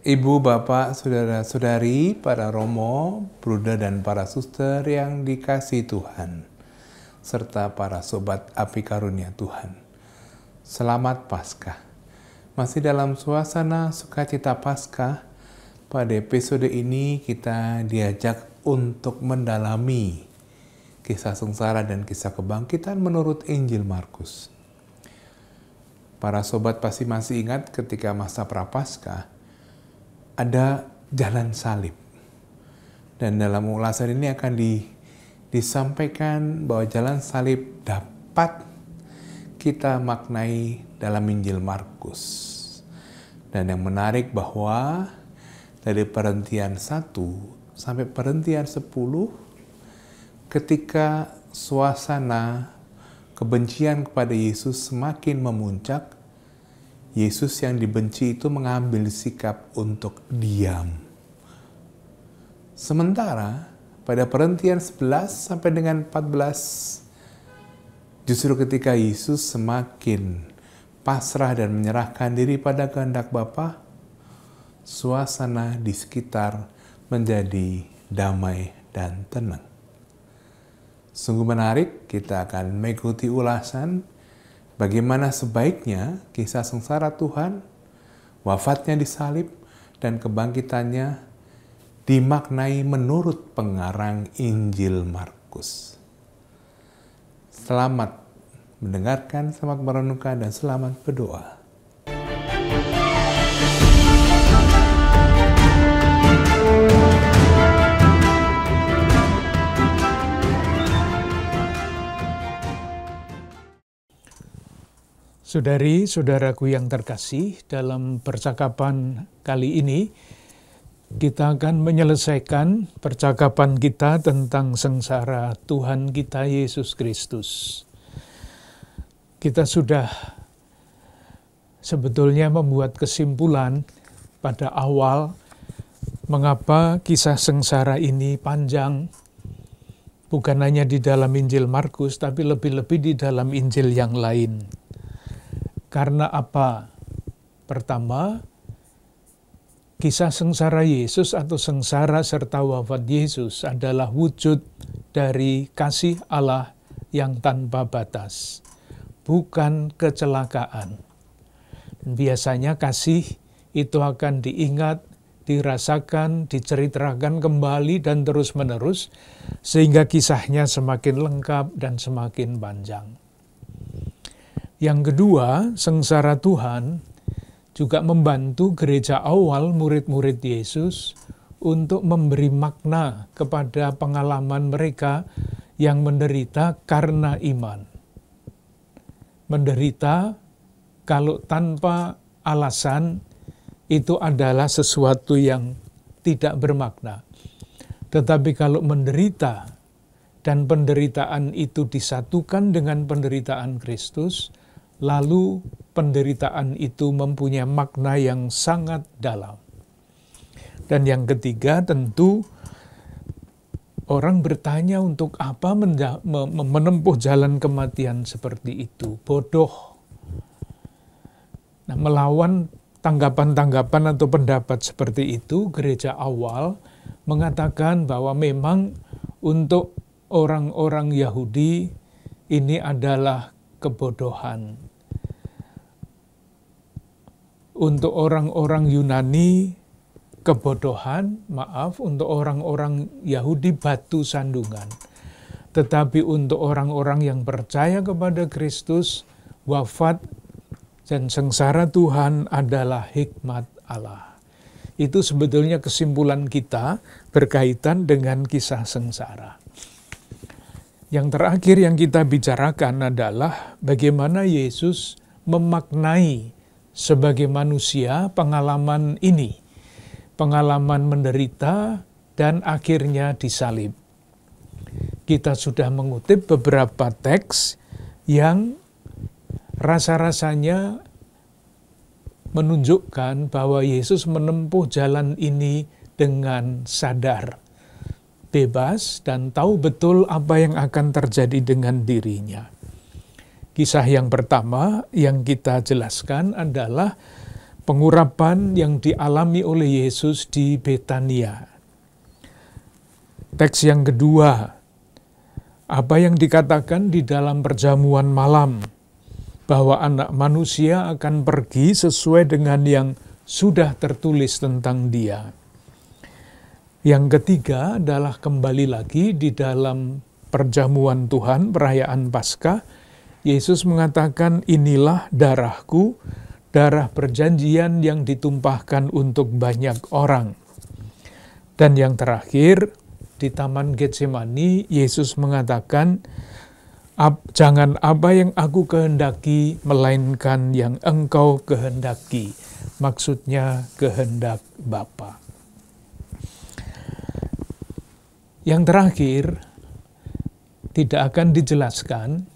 Ibu, Bapak, Saudara-saudari, para romo, bruda dan para suster yang dikasihi Tuhan, serta para sobat api karunia Tuhan. Selamat Paskah. Masih dalam suasana sukacita Paskah, pada episode ini kita diajak untuk mendalami kisah sengsara dan kisah kebangkitan menurut Injil Markus. Para sobat pasti masih ingat ketika masa Prapaskah, ada jalan salib. Dan dalam ulasan ini akan disampaikan bahwa jalan salib dapat kita maknai dalam Injil Markus. Dan yang menarik bahwa dari perhentian 1 sampai perhentian 10, ketika suasana kebencian kepada Yesus semakin memuncak, Yesus yang dibenci itu mengambil sikap untuk diam. Sementara pada perhentian 11 sampai dengan 14, justru ketika Yesus semakin pasrah dan menyerahkan diri pada kehendak Bapa, suasana di sekitar menjadi damai dan tenang. Sungguh menarik, kita akan mengikuti ulasan bagaimana sebaiknya kisah sengsara Tuhan, wafatnya di salib, dan kebangkitannya dimaknai menurut pengarang Injil Markus. Selamat mendengarkan, selamat merenungkan, dan selamat berdoa. Saudari-saudaraku yang terkasih, dalam percakapan kali ini kita akan menyelesaikan percakapan kita tentang sengsara Tuhan kita Yesus Kristus. Kita sudah sebetulnya membuat kesimpulan pada awal mengapa kisah sengsara ini panjang, bukan hanya di dalam Injil Markus, tapi lebih-lebih di dalam Injil yang lain. Karena apa? Pertama, kisah sengsara Yesus atau sengsara serta wafat Yesus adalah wujud dari kasih Allah yang tanpa batas, bukan kecelakaan. Biasanya kasih itu akan diingat, dirasakan, diceritakan kembali dan terus-menerus, sehingga kisahnya semakin lengkap dan semakin panjang. Yang kedua, sengsara Tuhan juga membantu gereja awal murid-murid Yesus untuk memberi makna kepada pengalaman mereka yang menderita karena iman. Menderita kalau tanpa alasan itu adalah sesuatu yang tidak bermakna. Tetapi kalau menderita dan penderitaan itu disatukan dengan penderitaan Kristus, lalu penderitaan itu mempunyai makna yang sangat dalam. Dan yang ketiga, tentu orang bertanya untuk apa menempuh jalan kematian seperti itu. Bodoh. Nah, melawan tanggapan-tanggapan atau pendapat seperti itu, gereja awal mengatakan bahwa memang untuk orang-orang Yahudi ini adalah kebodohan. Untuk orang-orang Yunani, kebodohan, untuk orang-orang Yahudi batu sandungan. Tetapi untuk orang-orang yang percaya kepada Kristus, wafat dan sengsara Tuhan adalah hikmat Allah. Itu sebetulnya kesimpulan kita berkaitan dengan kisah sengsara. Yang terakhir yang kita bicarakan adalah bagaimana Yesus memaknai sebagai manusia pengalaman ini. Pengalaman menderita dan akhirnya disalib. Kita sudah mengutip beberapa teks yang rasa-rasanya menunjukkan bahwa Yesus menempuh jalan ini dengan sadar, bebas, dan tahu betul apa yang akan terjadi dengan dirinya. Kisah yang pertama yang kita jelaskan adalah pengurapan yang dialami oleh Yesus di Betania. Teks yang kedua, apa yang dikatakan di dalam perjamuan malam, bahwa Anak Manusia akan pergi sesuai dengan yang sudah tertulis tentang Dia. Yang ketiga adalah kembali lagi di dalam perjamuan Tuhan, perayaan Paskah, Yesus mengatakan, inilah darahku, darah perjanjian yang ditumpahkan untuk banyak orang. Dan yang terakhir, di Taman Getsemani, Yesus mengatakan, jangan apa yang aku kehendaki, melainkan yang engkau kehendaki. Maksudnya kehendak Bapa. Yang terakhir, tidak akan dijelaskan,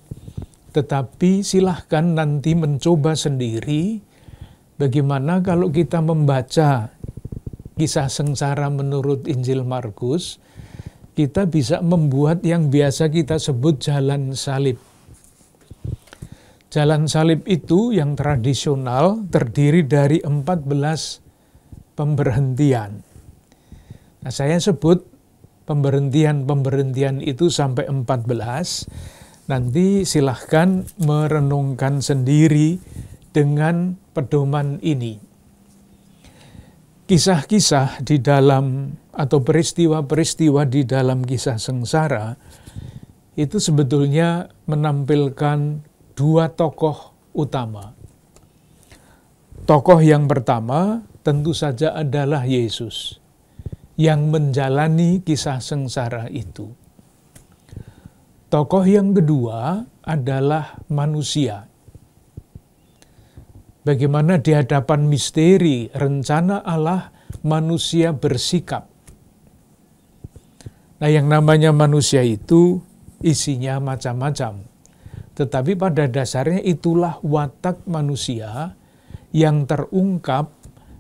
tetapi silahkan nanti mencoba sendiri bagaimana kalau kita membaca kisah sengsara menurut Injil Markus, kita bisa membuat yang biasa kita sebut jalan salib. Jalan salib itu yang tradisional terdiri dari 14 pemberhentian. Nah, saya sebut pemberhentian itu sampai 14. Nanti silahkan merenungkan sendiri dengan pedoman ini. Kisah-kisah di dalam atau peristiwa-peristiwa di dalam kisah sengsara itu sebetulnya menampilkan dua tokoh utama. Tokoh yang pertama tentu saja adalah Yesus yang menjalani kisah sengsara itu. Tokoh yang kedua adalah manusia. Bagaimana di hadapan misteri rencana Allah manusia bersikap. Nah, yang namanya manusia itu isinya macam-macam. Tetapi pada dasarnya itulah watak manusia yang terungkap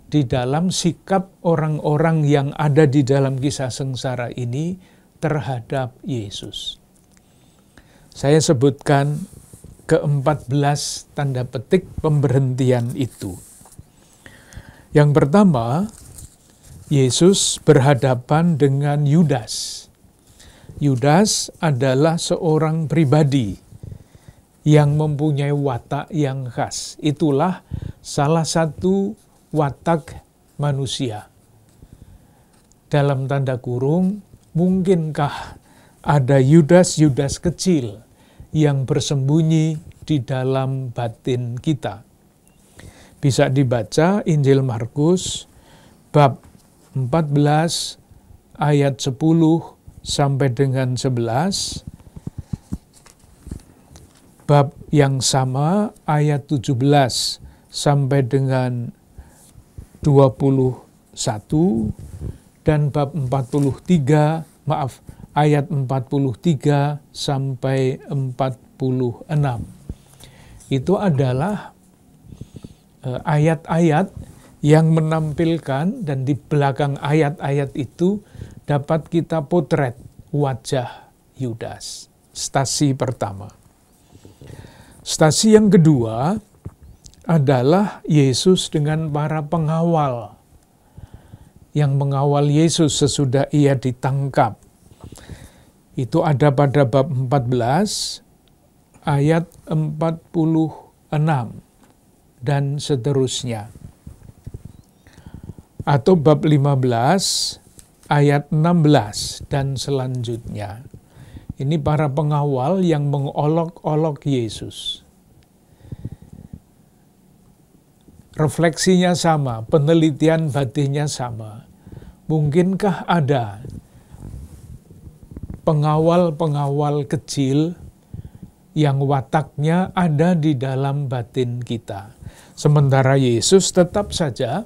di dalam sikap orang-orang yang ada di dalam kisah sengsara ini terhadap Yesus. Saya sebutkan ke-14 tanda petik pemberhentian itu. Yang pertama, Yesus berhadapan dengan Yudas. Yudas adalah seorang pribadi yang mempunyai watak yang khas. Itulah salah satu watak manusia. Dalam tanda kurung, mungkinkah ada Yudas-Yudas kecil yang bersembunyi di dalam batin kita? Bisa dibaca Injil Markus bab 14 ayat 10 sampai dengan 11, bab yang sama ayat 17 sampai dengan 21, dan bab 43, ayat 43 sampai 46. Itu adalah ayat-ayat yang menampilkan, dan di belakang ayat-ayat itu dapat kita potret wajah Yudas. Stasi pertama. Stasi yang kedua adalah Yesus dengan para pengawal yang mengawal Yesus sesudah ia ditangkap. Itu ada pada bab 14 ayat 46 dan seterusnya. Atau bab 15 ayat 16 dan selanjutnya. Ini para pengawal yang mengolok-olok Yesus. Refleksinya sama, penelitian batinnya sama. Mungkinkah ada pengawal-pengawal kecil yang wataknya ada di dalam batin kita? Sementara Yesus tetap saja,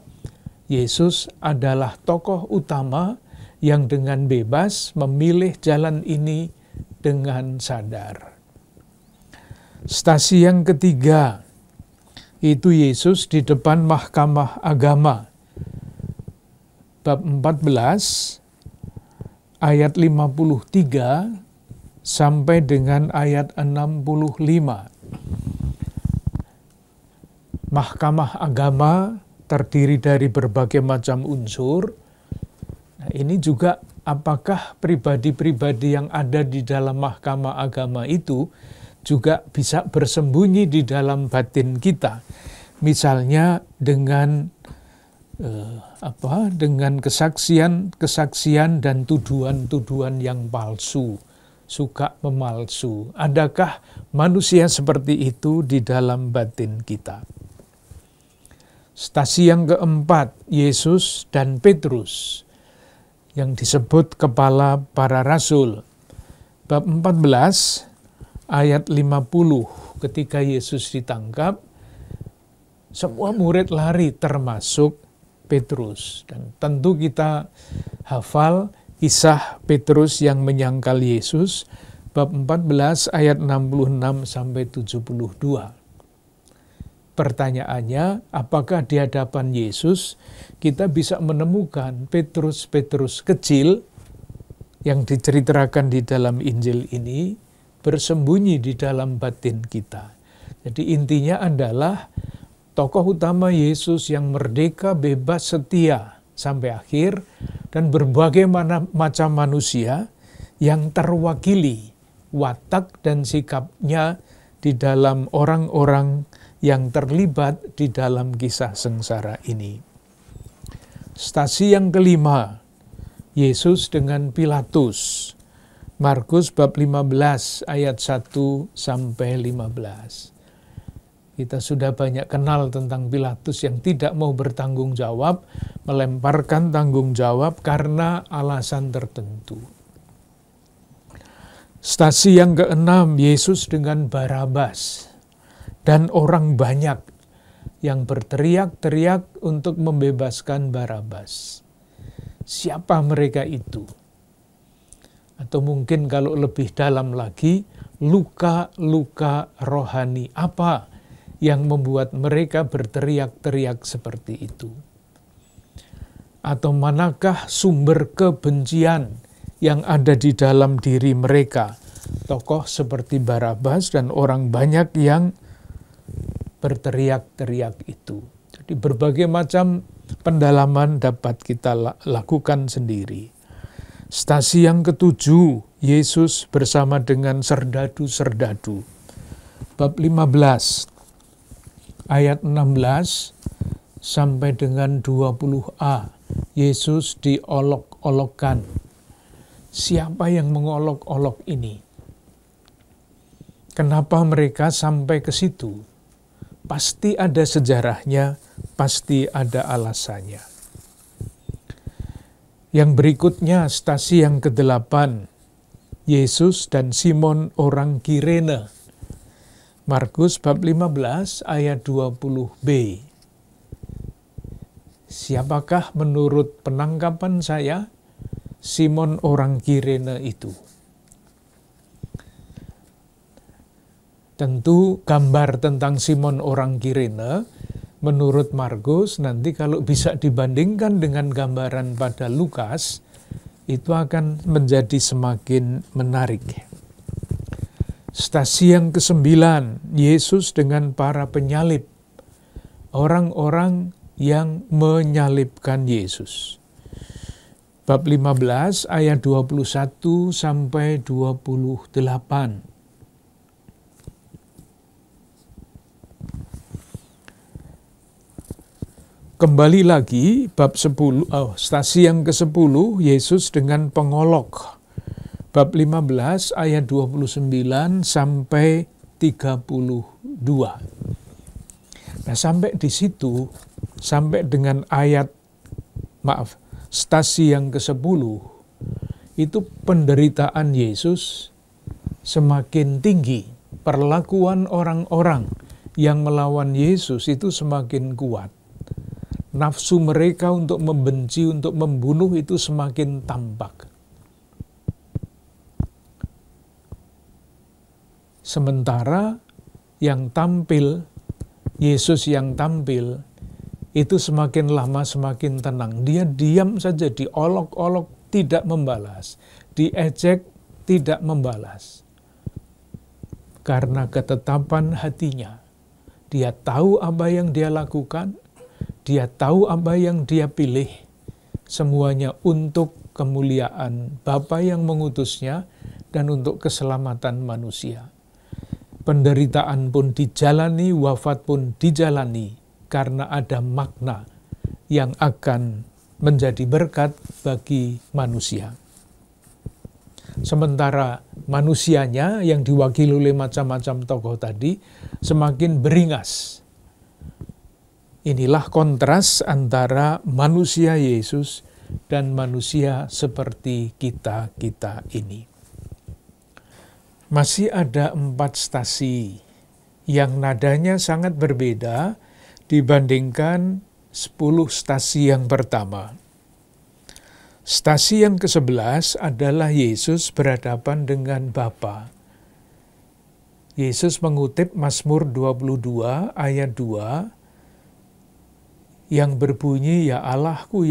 Yesus adalah tokoh utama yang dengan bebas memilih jalan ini dengan sadar. Stasi yang ketiga, itu Yesus di depan mahkamah agama. Bab 14, ayat 53 sampai dengan ayat 65. Mahkamah agama terdiri dari berbagai macam unsur. Nah, ini juga apakah pribadi-pribadi yang ada di dalam mahkamah agama itu juga bisa bersembunyi di dalam batin kita. Misalnya dengan dengan kesaksian dan tuduhan-tuduhan yang palsu, suka memalsu. Adakah manusia seperti itu di dalam batin kita? Stasi yang keempat, Yesus dan Petrus, yang disebut kepala para rasul. Bab 14, ayat 50, ketika Yesus ditangkap, semua murid lari termasuk Petrus. Dan tentu kita hafal kisah Petrus yang menyangkal Yesus, bab 14 ayat 66 sampai 72. Pertanyaannya, apakah di hadapan Yesus kita bisa menemukan Petrus-Petrus kecil yang diceritakan di dalam Injil ini bersembunyi di dalam batin kita. Jadi intinya adalah tokoh utama Yesus yang merdeka, bebas, setia sampai akhir, dan berbagai macam manusia yang terwakili watak dan sikapnya di dalam orang-orang yang terlibat di dalam kisah sengsara ini. Stasi yang kelima, Yesus dengan Pilatus. Markus bab 15 ayat 1 sampai 15. Kita sudah banyak kenal tentang Pilatus yang tidak mau bertanggung jawab, melemparkan tanggung jawab karena alasan tertentu. Stasi yang keenam, Yesus dengan Barabas dan orang banyak yang berteriak-teriak untuk membebaskan Barabas. Siapa mereka itu? Atau mungkin kalau lebih dalam lagi, luka-luka rohani apa yang membuat mereka berteriak-teriak seperti itu? Atau manakah sumber kebencian yang ada di dalam diri mereka? Tokoh seperti Barabas dan orang banyak yang berteriak-teriak itu. Jadi berbagai macam pendalaman dapat kita lakukan sendiri. Stasi yang ketujuh, Yesus bersama dengan serdadu-serdadu. Bab 15, ayat 16 sampai dengan 20a, Yesus diolok-olokkan. Siapa yang mengolok-olok ini? Kenapa mereka sampai ke situ? Pasti ada sejarahnya, pasti ada alasannya. Yang berikutnya, stasi yang ke-8, Yesus dan Simon orang Kirene. Markus bab 15 ayat 20b. Siapakah menurut penangkapan saya Simon orang Kirene itu? Tentu gambar tentang Simon orang Kirene menurut Markus nanti kalau bisa dibandingkan dengan gambaran pada Lukas itu akan menjadi semakin menarik. Stasi yang ke-9, Yesus dengan para penyalib, orang-orang yang menyalibkan Yesus. Bab 15 ayat 21 sampai 28. Kembali lagi, bab 10, stasi yang ke-10, Yesus dengan pengolok. Bab 15 ayat 29 sampai 32. Nah, sampai di situ, sampai dengan stasi yang ke-10, itu penderitaan Yesus semakin tinggi. Perlakuan orang-orang yang melawan Yesus itu semakin kuat. Nafsu mereka untuk membenci, untuk membunuh itu semakin tampak. Sementara yang tampil, Yesus yang tampil, itu semakin lama semakin tenang. Dia diam saja, diolok-olok, tidak membalas. Diejek, tidak membalas. Karena ketetapan hatinya. Dia tahu apa yang dia lakukan, Dia tahu apa yang dia pilih, semuanya untuk kemuliaan Bapa yang mengutusnya dan untuk keselamatan manusia. Penderitaan pun dijalani, wafat pun dijalani, karena ada makna yang akan menjadi berkat bagi manusia. Sementara manusianya yang diwakili oleh macam-macam tokoh tadi semakin beringas. Inilah kontras antara manusia Yesus dan manusia seperti kita ini. Masih ada 4 stasi yang nadanya sangat berbeda dibandingkan 10 stasi yang pertama. Stasi yang ke-11 adalah Yesus berhadapan dengan Bapa. Yesus mengutip Mazmur 22 ayat 2 yang berbunyi, ya Allahku,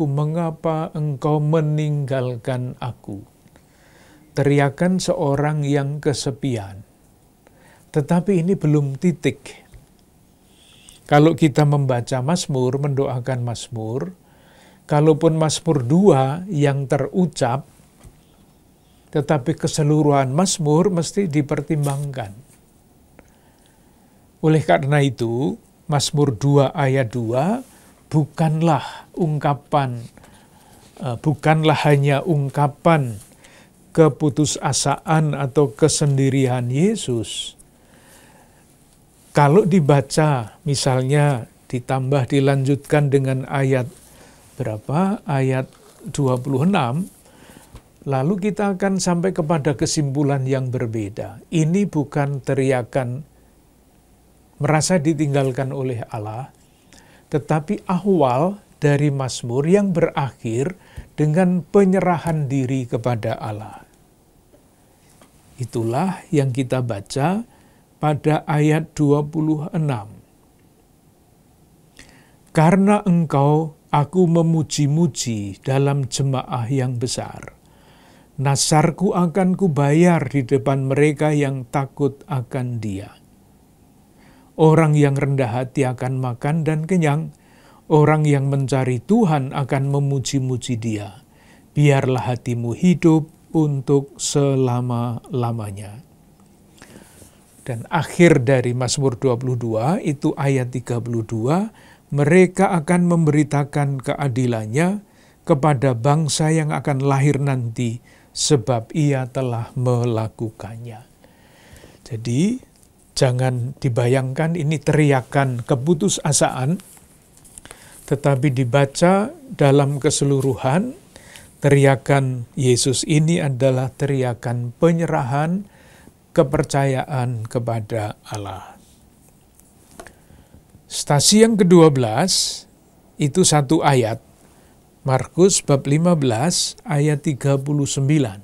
mengapa engkau meninggalkan aku? Teriakan seorang yang kesepian. Tetapi ini belum titik. Kalau kita membaca Mazmur, mendoakan Mazmur, kalaupun Mazmur 2 yang terucap, tetapi keseluruhan Mazmur mesti dipertimbangkan. Oleh karena itu, Mazmur 2 ayat 2 bukanlah hanya ungkapan keputusasaan atau kesendirian Yesus. Kalau dibaca misalnya dilanjutkan dengan ayat berapa? Ayat 26, lalu kita akan sampai kepada kesimpulan yang berbeda. Ini bukan teriakan merasa ditinggalkan oleh Allah, tetapi awal dari Mazmur yang berakhir dengan penyerahan diri kepada Allah. Itulah yang kita baca pada ayat 26. Karena engkau, aku memuji-muji dalam jemaah yang besar. Nasarku akan kubayar di depan mereka yang takut akan Dia. Orang yang rendah hati akan makan dan kenyang. Orang yang mencari Tuhan akan memuji-muji Dia. Biarlah hatimu hidup untuk selama-lamanya. Dan akhir dari Mazmur 22 itu ayat 32, mereka akan memberitakan keadilannya kepada bangsa yang akan lahir nanti, sebab Ia telah melakukannya. Jadi, jangan dibayangkan ini teriakan keputusasaan, tetapi dibaca dalam keseluruhan, teriakan Yesus ini adalah teriakan penyerahan, kepercayaan kepada Allah. Stasi yang ke-12, itu satu ayat, Markus bab 15 ayat 39.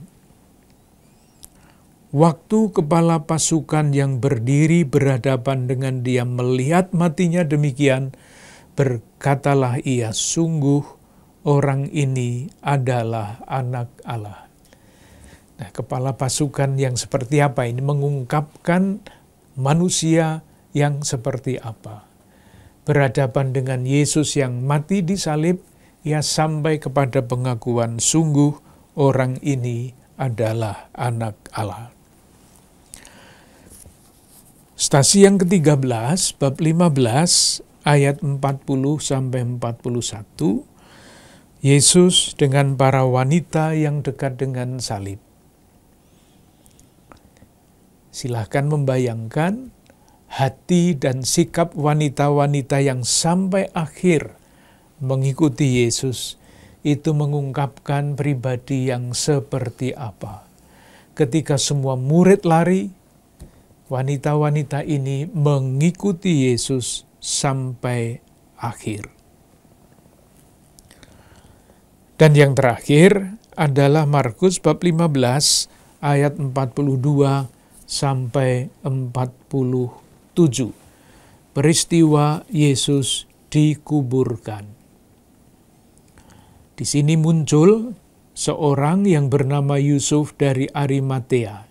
Waktu kepala pasukan yang berdiri berhadapan dengan Dia melihat matinya demikian, berkatalah ia, sungguh orang ini adalah Anak Allah. Nah, kepala pasukan yang seperti apa ini mengungkapkan manusia yang seperti apa. Berhadapan dengan Yesus yang mati di salib, ia sampai kepada pengakuan, sungguh orang ini adalah Anak Allah. Stasi yang ke-13, bab 15, ayat 40-41, Yesus dengan para wanita yang dekat dengan salib. Silahkan membayangkan hati dan sikap wanita-wanita yang sampai akhir mengikuti Yesus, itu mengungkapkan pribadi yang seperti apa. Ketika semua murid lari, wanita-wanita ini mengikuti Yesus sampai akhir. Dan yang terakhir adalah Markus bab 15 ayat 42 sampai 47. Peristiwa Yesus dikuburkan. Di sini muncul seorang yang bernama Yusuf dari Arimatea.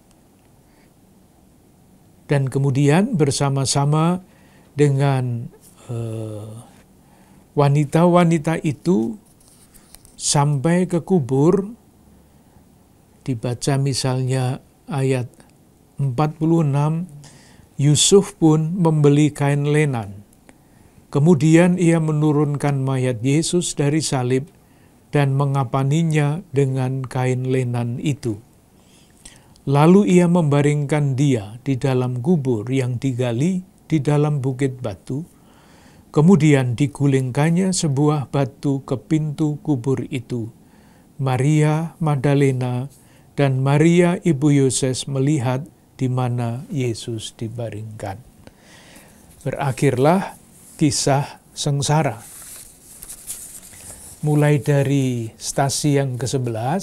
Dan kemudian bersama-sama dengan Wanita-wanita itu sampai ke kubur, dibaca misalnya ayat 46, Yusuf pun membeli kain lenan. Kemudian ia menurunkan mayat Yesus dari salib dan mengapaninya dengan kain lenan itu. Lalu ia membaringkan dia di dalam kubur yang digali di dalam bukit batu. Kemudian digulingkannya sebuah batu ke pintu kubur itu. Maria Magdalena dan Maria ibu Yoses melihat di mana Yesus dibaringkan. Berakhirlah kisah sengsara. Mulai dari stasi yang ke-11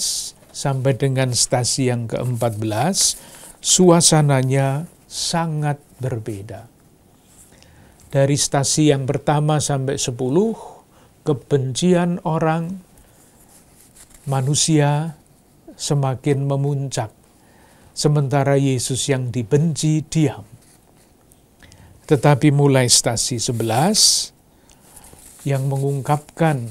sampai dengan stasi yang ke-14, suasananya sangat berbeda. Dari stasi yang pertama sampai 10, kebencian orang, manusia semakin memuncak, sementara Yesus yang dibenci diam. Tetapi mulai stasi 11 yang mengungkapkan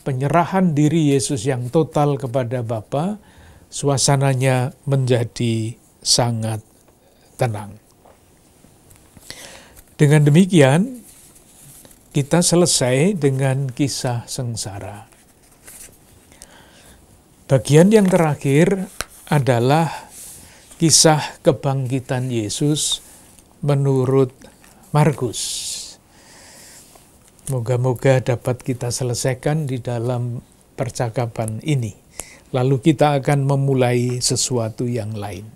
penyerahan diri Yesus yang total kepada Bapa, suasananya menjadi sangat tenang. Dengan demikian, kita selesai dengan kisah sengsara. Bagian yang terakhir adalah kisah kebangkitan Yesus menurut Markus. Moga-moga dapat kita selesaikan di dalam percakapan ini. Lalu kita akan memulai sesuatu yang lain.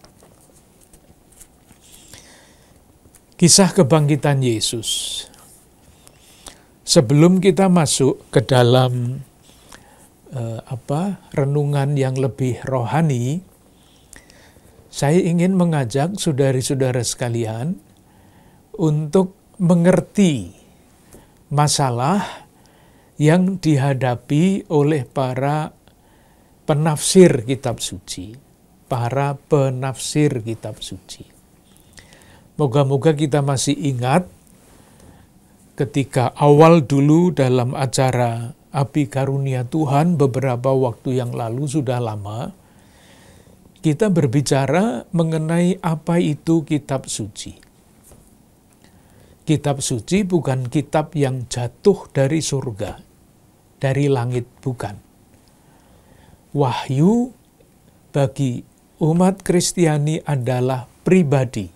Kisah kebangkitan Yesus. Sebelum kita masuk ke dalam renungan yang lebih rohani, saya ingin mengajak saudara-saudara sekalian untuk mengerti masalah yang dihadapi oleh para penafsir kitab suci, para penafsir kitab suci. Moga-moga kita masih ingat ketika awal dulu dalam acara Api Karunia Tuhan beberapa waktu yang lalu, sudah lama, kita berbicara mengenai apa itu kitab suci. Kitab suci bukan kitab yang jatuh dari surga, dari langit, bukan. Wahyu bagi umat Kristiani adalah pribadi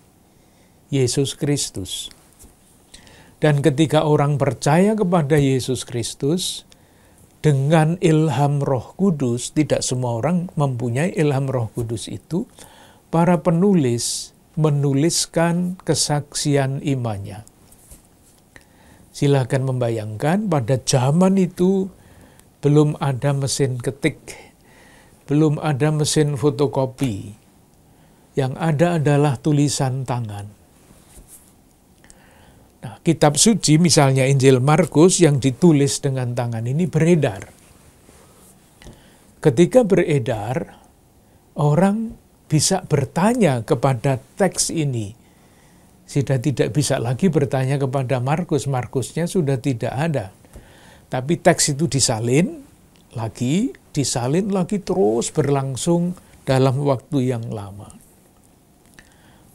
Yesus Kristus. Dan ketika orang percaya kepada Yesus Kristus, dengan ilham Roh Kudus, tidak semua orang mempunyai ilham Roh Kudus itu, para penulis menuliskan kesaksian imannya. Silakan membayangkan pada zaman itu belum ada mesin ketik, belum ada mesin fotokopi. Yang ada adalah tulisan tangan. Nah, kitab suci misalnya Injil Markus yang ditulis dengan tangan ini beredar. Ketika beredar, orang bisa bertanya kepada teks ini. Sudah tidak bisa lagi bertanya kepada Markus, Markusnya sudah tidak ada. Tapi teks itu disalin lagi terus berlangsung dalam waktu yang lama.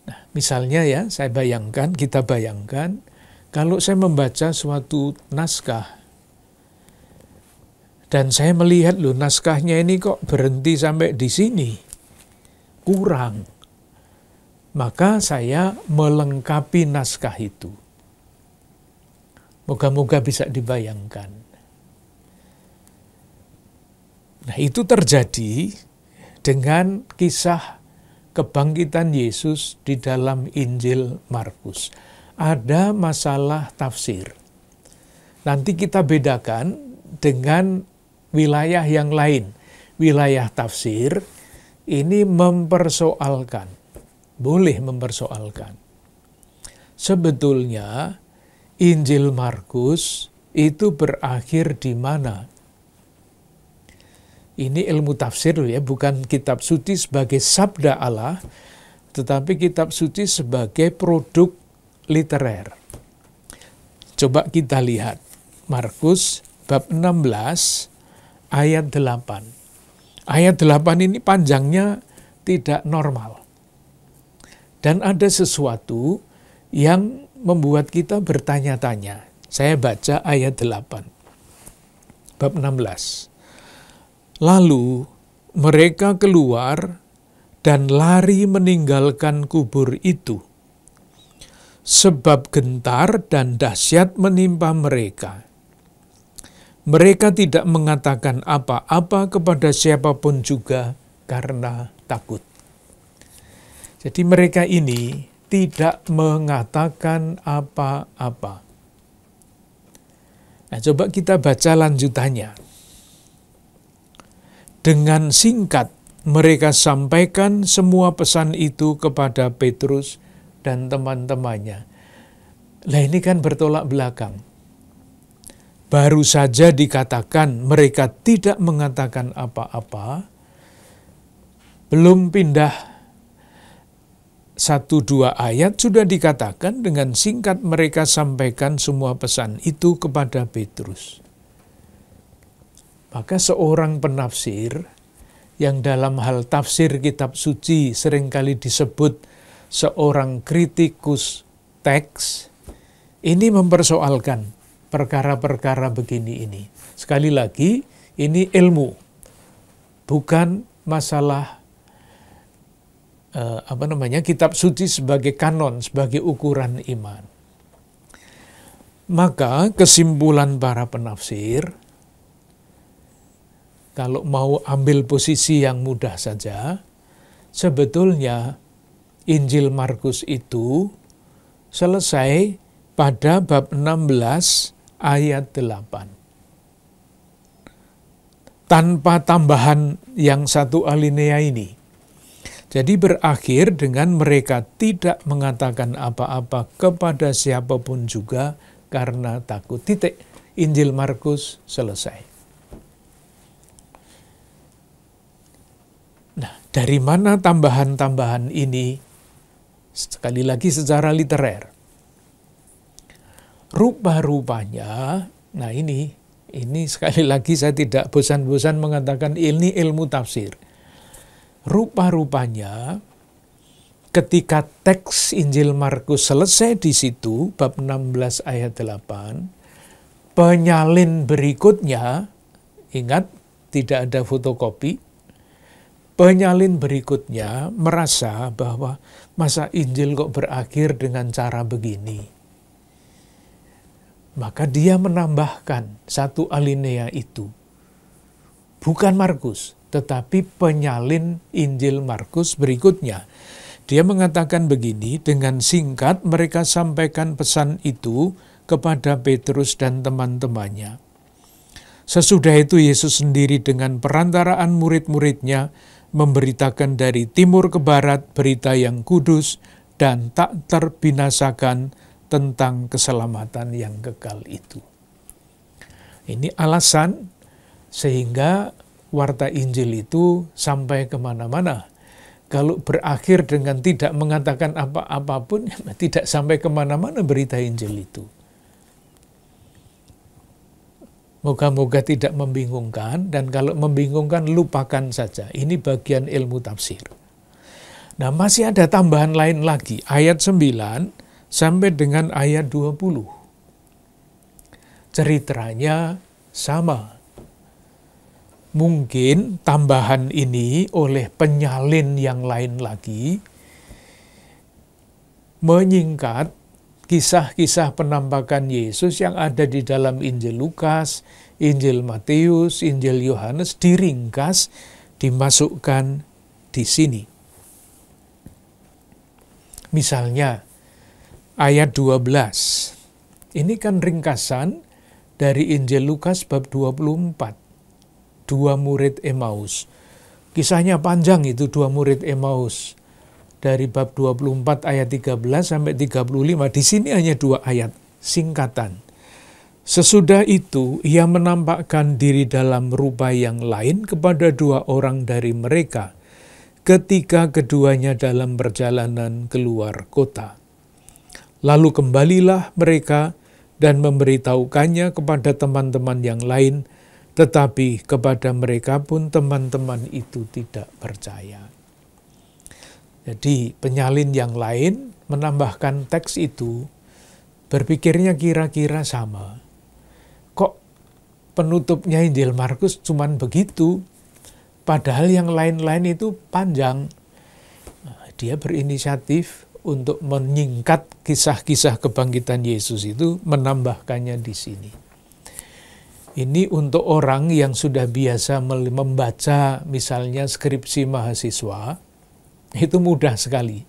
Nah, misalnya ya, kita bayangkan, kalau saya membaca suatu naskah, dan saya melihat naskahnya ini kok berhenti sampai di sini, kurang. Maka saya melengkapi naskah itu. Moga-moga bisa dibayangkan. Nah, itu terjadi dengan kisah kebangkitan Yesus di dalam Injil Markus. Ada masalah tafsir. Nanti kita bedakan dengan wilayah yang lain. Wilayah tafsir ini mempersoalkan. Boleh mempersoalkan. Sebetulnya Injil Markus itu berakhir di mana? Ini ilmu tafsir ya, bukan kitab suci sebagai sabda Allah, tetapi kitab suci sebagai produk literer. Coba kita lihat. Markus bab 16 ayat 8. Ayat 8 ini panjangnya tidak normal. Dan ada sesuatu yang membuat kita bertanya-tanya. Saya baca ayat 8. Bab 16. Lalu mereka keluar dan lari meninggalkan kubur itu, sebab gentar dan dahsyat menimpa mereka. Mereka tidak mengatakan apa-apa kepada siapapun juga karena takut. Jadi mereka ini tidak mengatakan apa-apa. Nah, coba kita baca lanjutannya. Dengan singkat mereka sampaikan semua pesan itu kepada Petrus dan teman-temannya. Lah ini kan bertolak belakang. Baru saja dikatakan mereka tidak mengatakan apa-apa, belum pindah 1-2 ayat sudah dikatakan dengan singkat mereka sampaikan semua pesan itu kepada Petrus. Maka seorang penafsir yang dalam hal tafsir kitab suci seringkali disebut seorang kritikus teks, ini mempersoalkan perkara-perkara begini ini. Sekali lagi, ini ilmu, bukan masalah kitab suci sebagai kanon, sebagai ukuran iman. Maka kesimpulan para penafsir, kalau mau ambil posisi yang mudah saja, sebetulnya Injil Markus itu selesai pada bab 16 ayat 8. Tanpa tambahan yang satu alinea ini. Jadi berakhir dengan mereka tidak mengatakan apa-apa kepada siapapun juga karena takut. Titik. Injil Markus selesai. Nah, dari mana tambahan-tambahan ini? Sekali lagi secara literer. Rupa-rupanya, nah ini sekali lagi saya tidak bosan-bosan mengatakan ini ilmu tafsir. Rupa-rupanya ketika teks Injil Markus selesai di situ, bab 16 ayat 8, penyalin berikutnya, ingat tidak ada fotokopi, penyalin berikutnya merasa bahwa masa Injil kok berakhir dengan cara begini. Maka dia menambahkan satu alinea itu. Bukan Markus, tetapi penyalin Injil Markus berikutnya. Dia mengatakan begini, dengan singkat mereka sampaikan pesan itu kepada Petrus dan teman-temannya. Sesudah itu Yesus sendiri dengan perantaraan murid-muridnya memberitakan dari timur ke barat berita yang kudus dan tak terbinasakan tentang keselamatan yang kekal itu. Ini alasan sehingga warta Injil itu sampai kemana-mana. Kalau berakhir dengan tidak mengatakan apa-apapun, tidak sampai kemana-mana berita Injil itu. Moga-moga tidak membingungkan, dan kalau membingungkan lupakan saja. Ini bagian ilmu tafsir. Nah, masih ada tambahan lain lagi, ayat 9 sampai dengan ayat 20. Ceritanya sama. Mungkin tambahan ini oleh penyalin yang lain lagi menyingkat kisah-kisah penampakan Yesus yang ada di dalam Injil Lukas, Injil Matius, Injil Yohanes, diringkas, dimasukkan di sini. Misalnya, ayat 12. Ini kan ringkasan dari Injil Lukas bab 24. 2 murid Emmaus. Kisahnya panjang itu 2 murid Emmaus. Dari bab 24 ayat 13 sampai 35. Di sini hanya 2 ayat singkatan. Sesudah itu ia menampakkan diri dalam rupa yang lain kepada 2 orang dari mereka ketika keduanya dalam perjalanan keluar kota. Lalu kembalilah mereka dan memberitahukannya kepada teman-teman yang lain, tetapi kepada mereka pun teman-teman itu tidak percaya. Jadi penyalin yang lain menambahkan teks itu, berpikirnya kira-kira sama. Kok penutupnya Injil Markus cuman begitu, padahal yang lain-lain itu panjang. Nah, dia berinisiatif untuk menyingkat kisah-kisah kebangkitan Yesus itu, menambahkannya di sini. Ini untuk orang yang sudah biasa membaca misalnya skripsi mahasiswa, itu mudah sekali.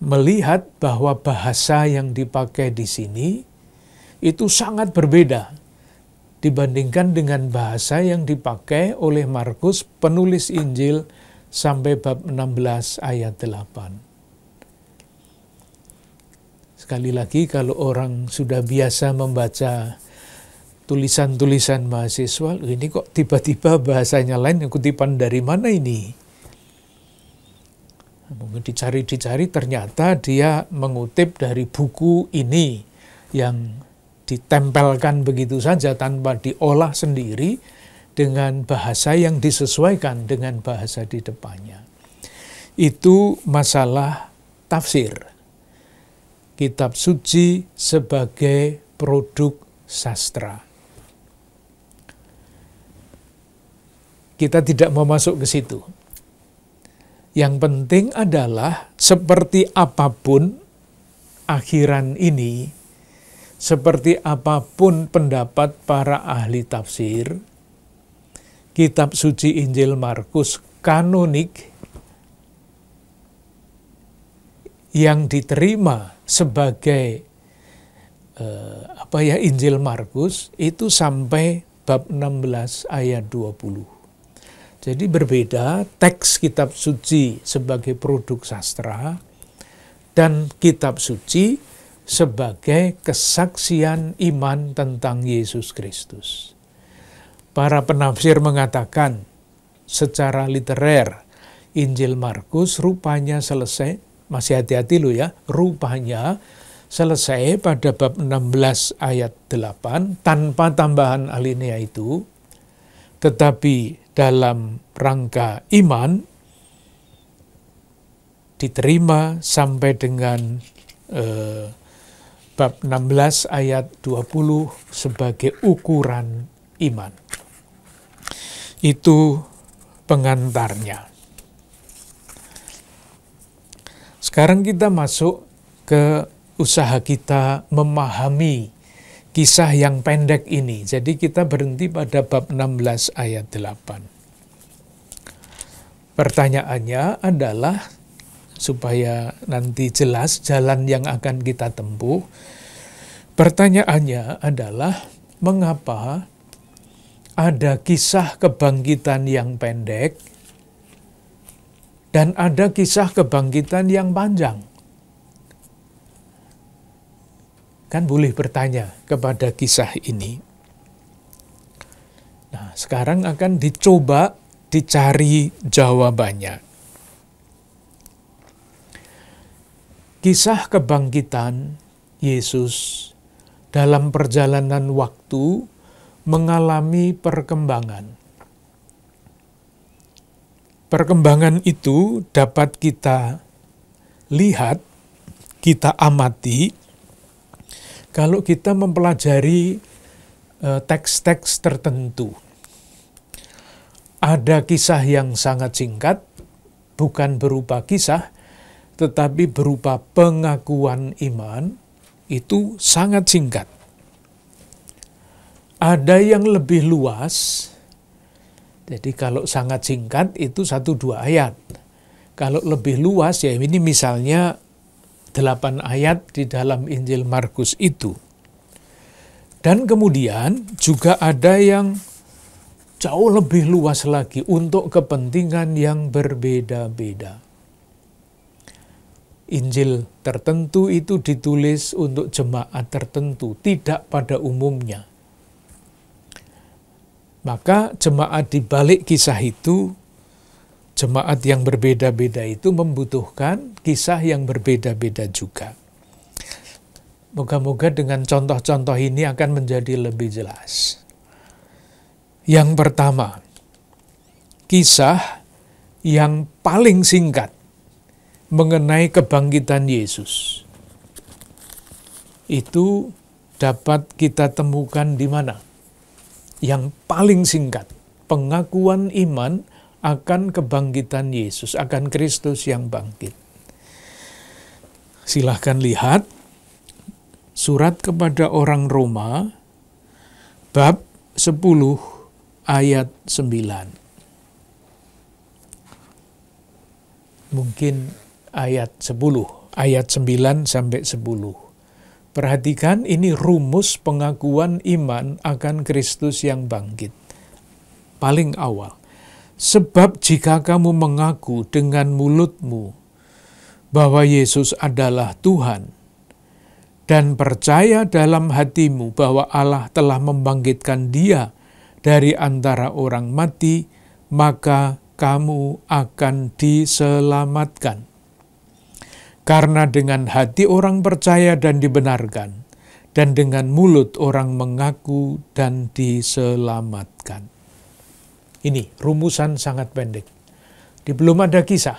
Melihat bahwa bahasa yang dipakai di sini itu sangat berbeda dibandingkan dengan bahasa yang dipakai oleh Markus, penulis Injil, sampai bab 16 ayat 8. Sekali lagi, kalau orang sudah biasa membaca tulisan-tulisan mahasiswa, ini kok tiba-tiba bahasanya lain, kutipan dari mana ini? Mungkin dicari-dicari, ternyata dia mengutip dari buku ini yang ditempelkan begitu saja tanpa diolah sendiri, dengan bahasa yang disesuaikan dengan bahasa di depannya. Itu masalah tafsir. Kitab suci sebagai produk sastra. Kita tidak mau masuk ke situ. Yang penting adalah seperti apapun akhiran ini, seperti apapun pendapat para ahli tafsir, kitab suci Injil Markus kanonik yang diterima sebagai Injil Markus itu sampai bab 16 ayat 20. Jadi berbeda teks kitab suci sebagai produk sastra dan kitab suci sebagai kesaksian iman tentang Yesus Kristus. Para penafsir mengatakan secara literer Injil Markus rupanya selesai, masih hati-hati loh ya, rupanya selesai pada bab 16 ayat 8 tanpa tambahan alinea itu, tetapi dalam rangka iman diterima sampai dengan bab 16 ayat 20 sebagai ukuran iman. Itu pengantarnya. Sekarang kita masuk ke usaha kita memahami kisah yang pendek ini. Jadi kita berhenti pada bab 16 ayat 8. Pertanyaannya adalah, supaya nanti jelas jalan yang akan kita tempuh, pertanyaannya adalah mengapa ada kisah kebangkitan yang pendek dan ada kisah kebangkitan yang panjang? Kan boleh bertanya kepada kisah ini. Nah, sekarang akan dicoba dicari jawabannya. Kisah kebangkitan Yesus dalam perjalanan waktu mengalami perkembangan. Perkembangan itu dapat kita lihat, kita amati, kalau kita mempelajari teks-teks tertentu. Ada kisah yang sangat singkat, bukan berupa kisah, tetapi berupa pengakuan iman, itu sangat singkat. Ada yang lebih luas, jadi kalau sangat singkat itu 1-2 ayat. Kalau lebih luas, ya ini misalnya 8 ayat di dalam Injil Markus itu. Dan kemudian juga ada yang jauh lebih luas lagi untuk kepentingan yang berbeda-beda. Injil tertentu itu ditulis untuk jemaat tertentu, tidak pada umumnya. Maka jemaat di balik kisah itu, jemaat yang berbeda-beda itu membutuhkan kisah yang berbeda-beda juga. Moga-moga dengan contoh-contoh ini akan menjadi lebih jelas. Yang pertama, kisah yang paling singkat mengenai kebangkitan Yesus. Itu dapat kita temukan di mana? Yang paling singkat, pengakuan iman akan kebangkitan Yesus, akan Kristus yang bangkit. Silahkan lihat surat kepada orang Roma, bab 10 ayat 9. Mungkin ayat 10, ayat 9 sampai 10. Perhatikan, ini rumus pengakuan iman akan Kristus yang bangkit. Paling awal. Sebab jika kamu mengaku dengan mulutmu bahwa Yesus adalah Tuhan, dan percaya dalam hatimu bahwa Allah telah membangkitkan Dia dari antara orang mati, maka kamu akan diselamatkan. Karena dengan hati orang percaya dan dibenarkan, dan dengan mulut orang mengaku dan diselamatkan. Ini rumusan sangat pendek. Belum ada kisah.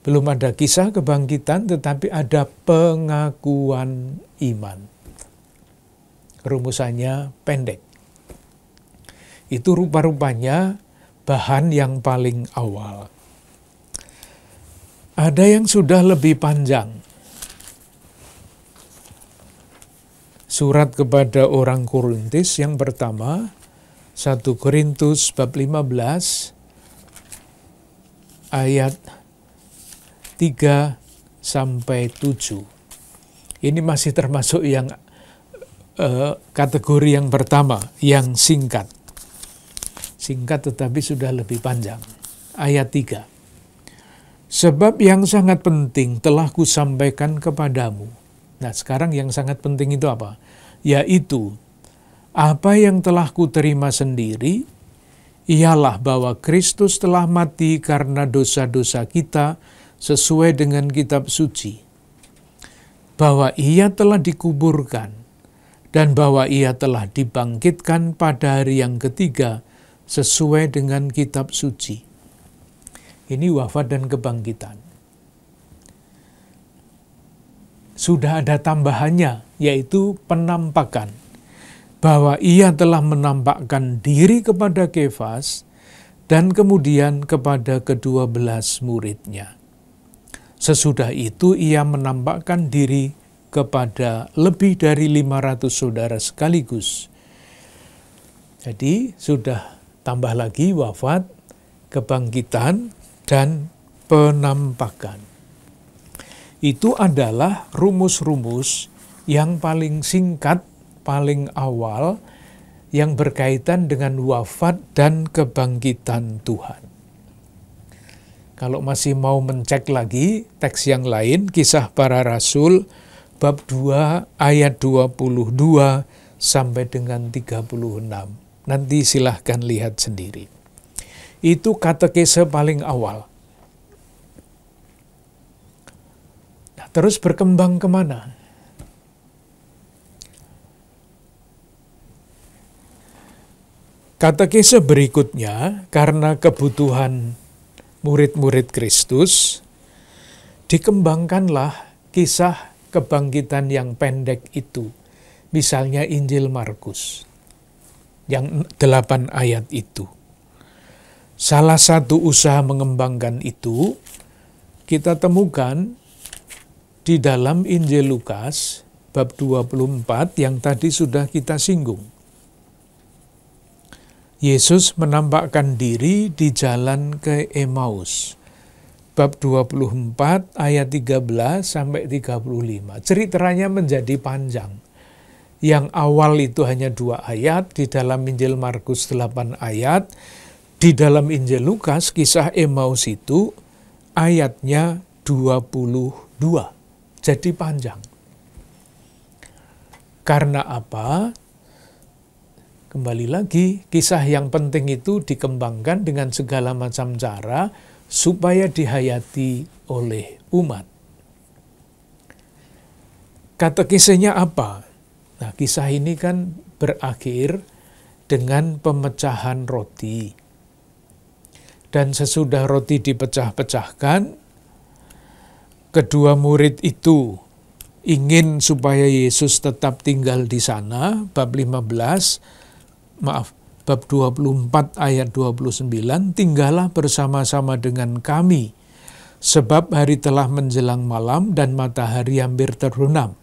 Belum ada kisah kebangkitan, tetapi ada pengakuan iman. Rumusannya pendek. Itu rupa-rupanya bahan yang paling awal. Ada yang sudah lebih panjang. Surat kepada orang Korintus yang pertama, 1 Korintus bab 15, ayat 3 sampai 7. Ini masih termasuk yang kategori yang pertama, yang singkat. Singkat tetapi sudah lebih panjang. Ayat 3. Sebab yang sangat penting telah kusampaikan kepadamu. Nah, sekarang yang sangat penting itu apa? Yaitu, apa yang telah kuterima sendiri, ialah bahwa Kristus telah mati karena dosa-dosa kita sesuai dengan kitab suci. Bahwa Ia telah dikuburkan, dan bahwa Ia telah dibangkitkan pada hari yang ketiga sesuai dengan kitab suci. Ini wafat dan kebangkitan. Sudah ada tambahannya, yaitu penampakan. Bahwa Ia telah menampakkan diri kepada Kefas dan kemudian kepada ke-12 muridnya. Sesudah itu Ia menampakkan diri kepada lebih dari 500 saudara sekaligus. Jadi sudah tambah lagi wafat, kebangkitan, dan penampakan. Itu adalah rumus-rumus yang paling singkat, paling awal, yang berkaitan dengan wafat dan kebangkitan Tuhan. Kalau masih mau mencek lagi teks yang lain, Kisah Para Rasul, bab 2 ayat 22 sampai dengan 36. Nanti silahkan lihat sendiri. Itu katekese paling awal. Nah, terus berkembang kemana? Katekese berikutnya, karena kebutuhan murid-murid Kristus, dikembangkanlah kisah kebangkitan yang pendek itu. Misalnya Injil Markus, yang 8 ayat itu. Salah satu usaha mengembangkan itu kita temukan di dalam Injil Lukas bab 24 yang tadi sudah kita singgung. Yesus menampakkan diri di jalan ke Emmaus. Bab 24 ayat 13 sampai 35. Ceritanya menjadi panjang. Yang awal itu hanya 2 ayat, di dalam Injil Markus 8 ayat, di dalam Injil Lukas, kisah Emmaus itu ayatnya 22. Jadi panjang. Karena apa? Kembali lagi, kisah yang penting itu dikembangkan dengan segala macam cara supaya dihayati oleh umat. katekisenya apa? Nah, kisah ini kan berakhir dengan pemecahan roti. Dan sesudah roti dipecah-pecahkan, kedua murid itu ingin supaya Yesus tetap tinggal di sana, bab 24 ayat 29, tinggallah bersama-sama dengan kami, sebab hari telah menjelang malam dan matahari hampir terbenam.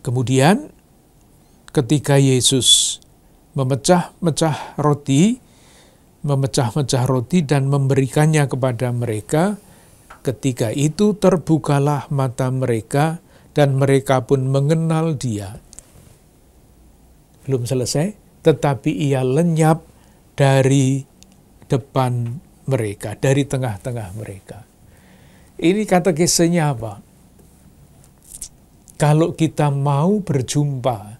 Kemudian ketika Yesus memecah-mecah roti dan memberikannya kepada mereka, ketika itu terbukalah mata mereka dan mereka pun mengenal Dia. Belum selesai, tetapi Ia lenyap dari depan mereka, dari tengah-tengah mereka. Ini katekisenya apa? Kalau kita mau berjumpa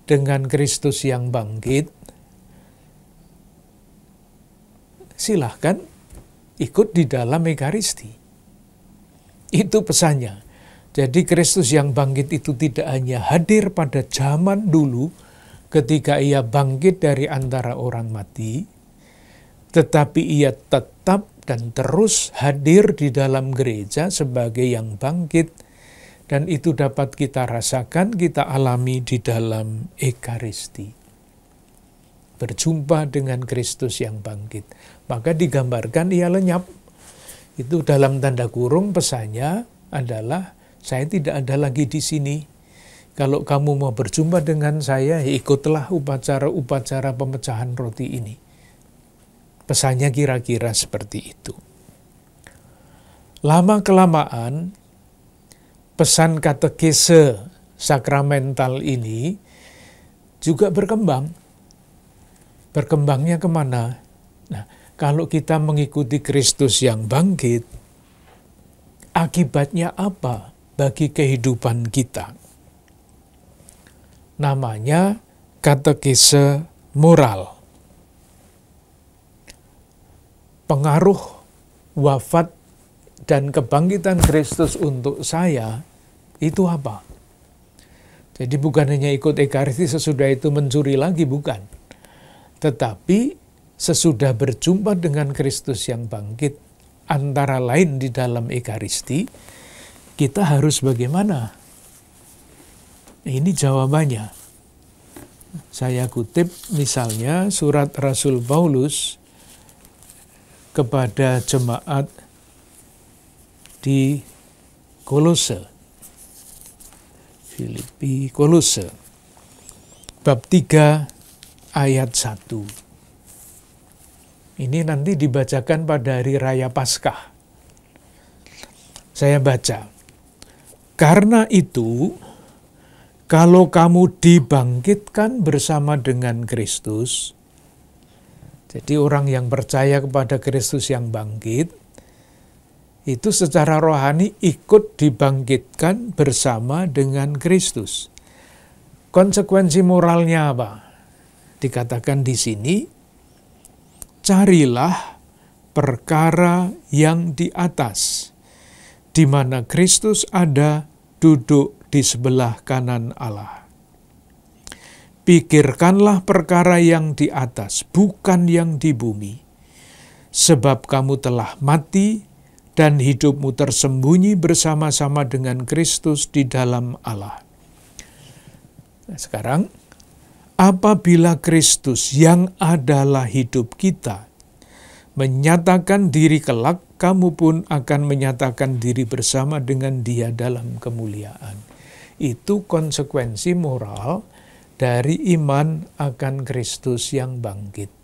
dengan Kristus yang bangkit, silahkan ikut di dalam Ekaristi. Itu pesannya. Jadi Kristus yang bangkit itu tidak hanya hadir pada zaman dulu ketika Ia bangkit dari antara orang mati, tetapi Ia tetap dan terus hadir di dalam gereja sebagai yang bangkit, dan itu dapat kita rasakan, kita alami di dalam Ekaristi. Berjumpa dengan Kristus yang bangkit. Maka digambarkan Ia lenyap. Itu dalam tanda kurung pesannya adalah, saya tidak ada lagi di sini. Kalau kamu mau berjumpa dengan saya, ikutlah upacara-upacara pemecahan roti ini. Pesannya kira-kira seperti itu. Lama-kelamaan, pesan katekese sakramental ini juga berkembang. Berkembangnya kemana? Nah, kalau kita mengikuti Kristus yang bangkit, akibatnya apa bagi kehidupan kita? Namanya katekese moral. Pengaruh wafat dan kebangkitan Kristus untuk saya itu apa? Jadi bukan hanya ikut Ekaristi sesudah itu mencuri lagi, bukan. Tetapi sesudah berjumpa dengan Kristus yang bangkit, antara lain di dalam Ekaristi, kita harus bagaimana? Ini jawabannya. Saya kutip misalnya surat Rasul Paulus kepada jemaat di Kolose. Filipi, Kolose. Bab 3 ayat 1. Ini nanti dibacakan pada hari Raya Paskah. Saya baca. Karena itu, kalau kamu dibangkitkan bersama dengan Kristus, jadi orang yang percaya kepada Kristus yang bangkit, itu secara rohani ikut dibangkitkan bersama dengan Kristus. Konsekuensi moralnya apa? Dikatakan di sini, carilah perkara yang di atas, di mana Kristus ada duduk di sebelah kanan Allah. Pikirkanlah perkara yang di atas, bukan yang di bumi. Sebab kamu telah mati, dan hidupmu tersembunyi bersama-sama dengan Kristus di dalam Allah. Nah, sekarang, apabila Kristus yang adalah hidup kita menyatakan diri kelak, kamu pun akan menyatakan diri bersama dengan Dia dalam kemuliaan. Itu konsekuensi moral dari iman akan Kristus yang bangkit.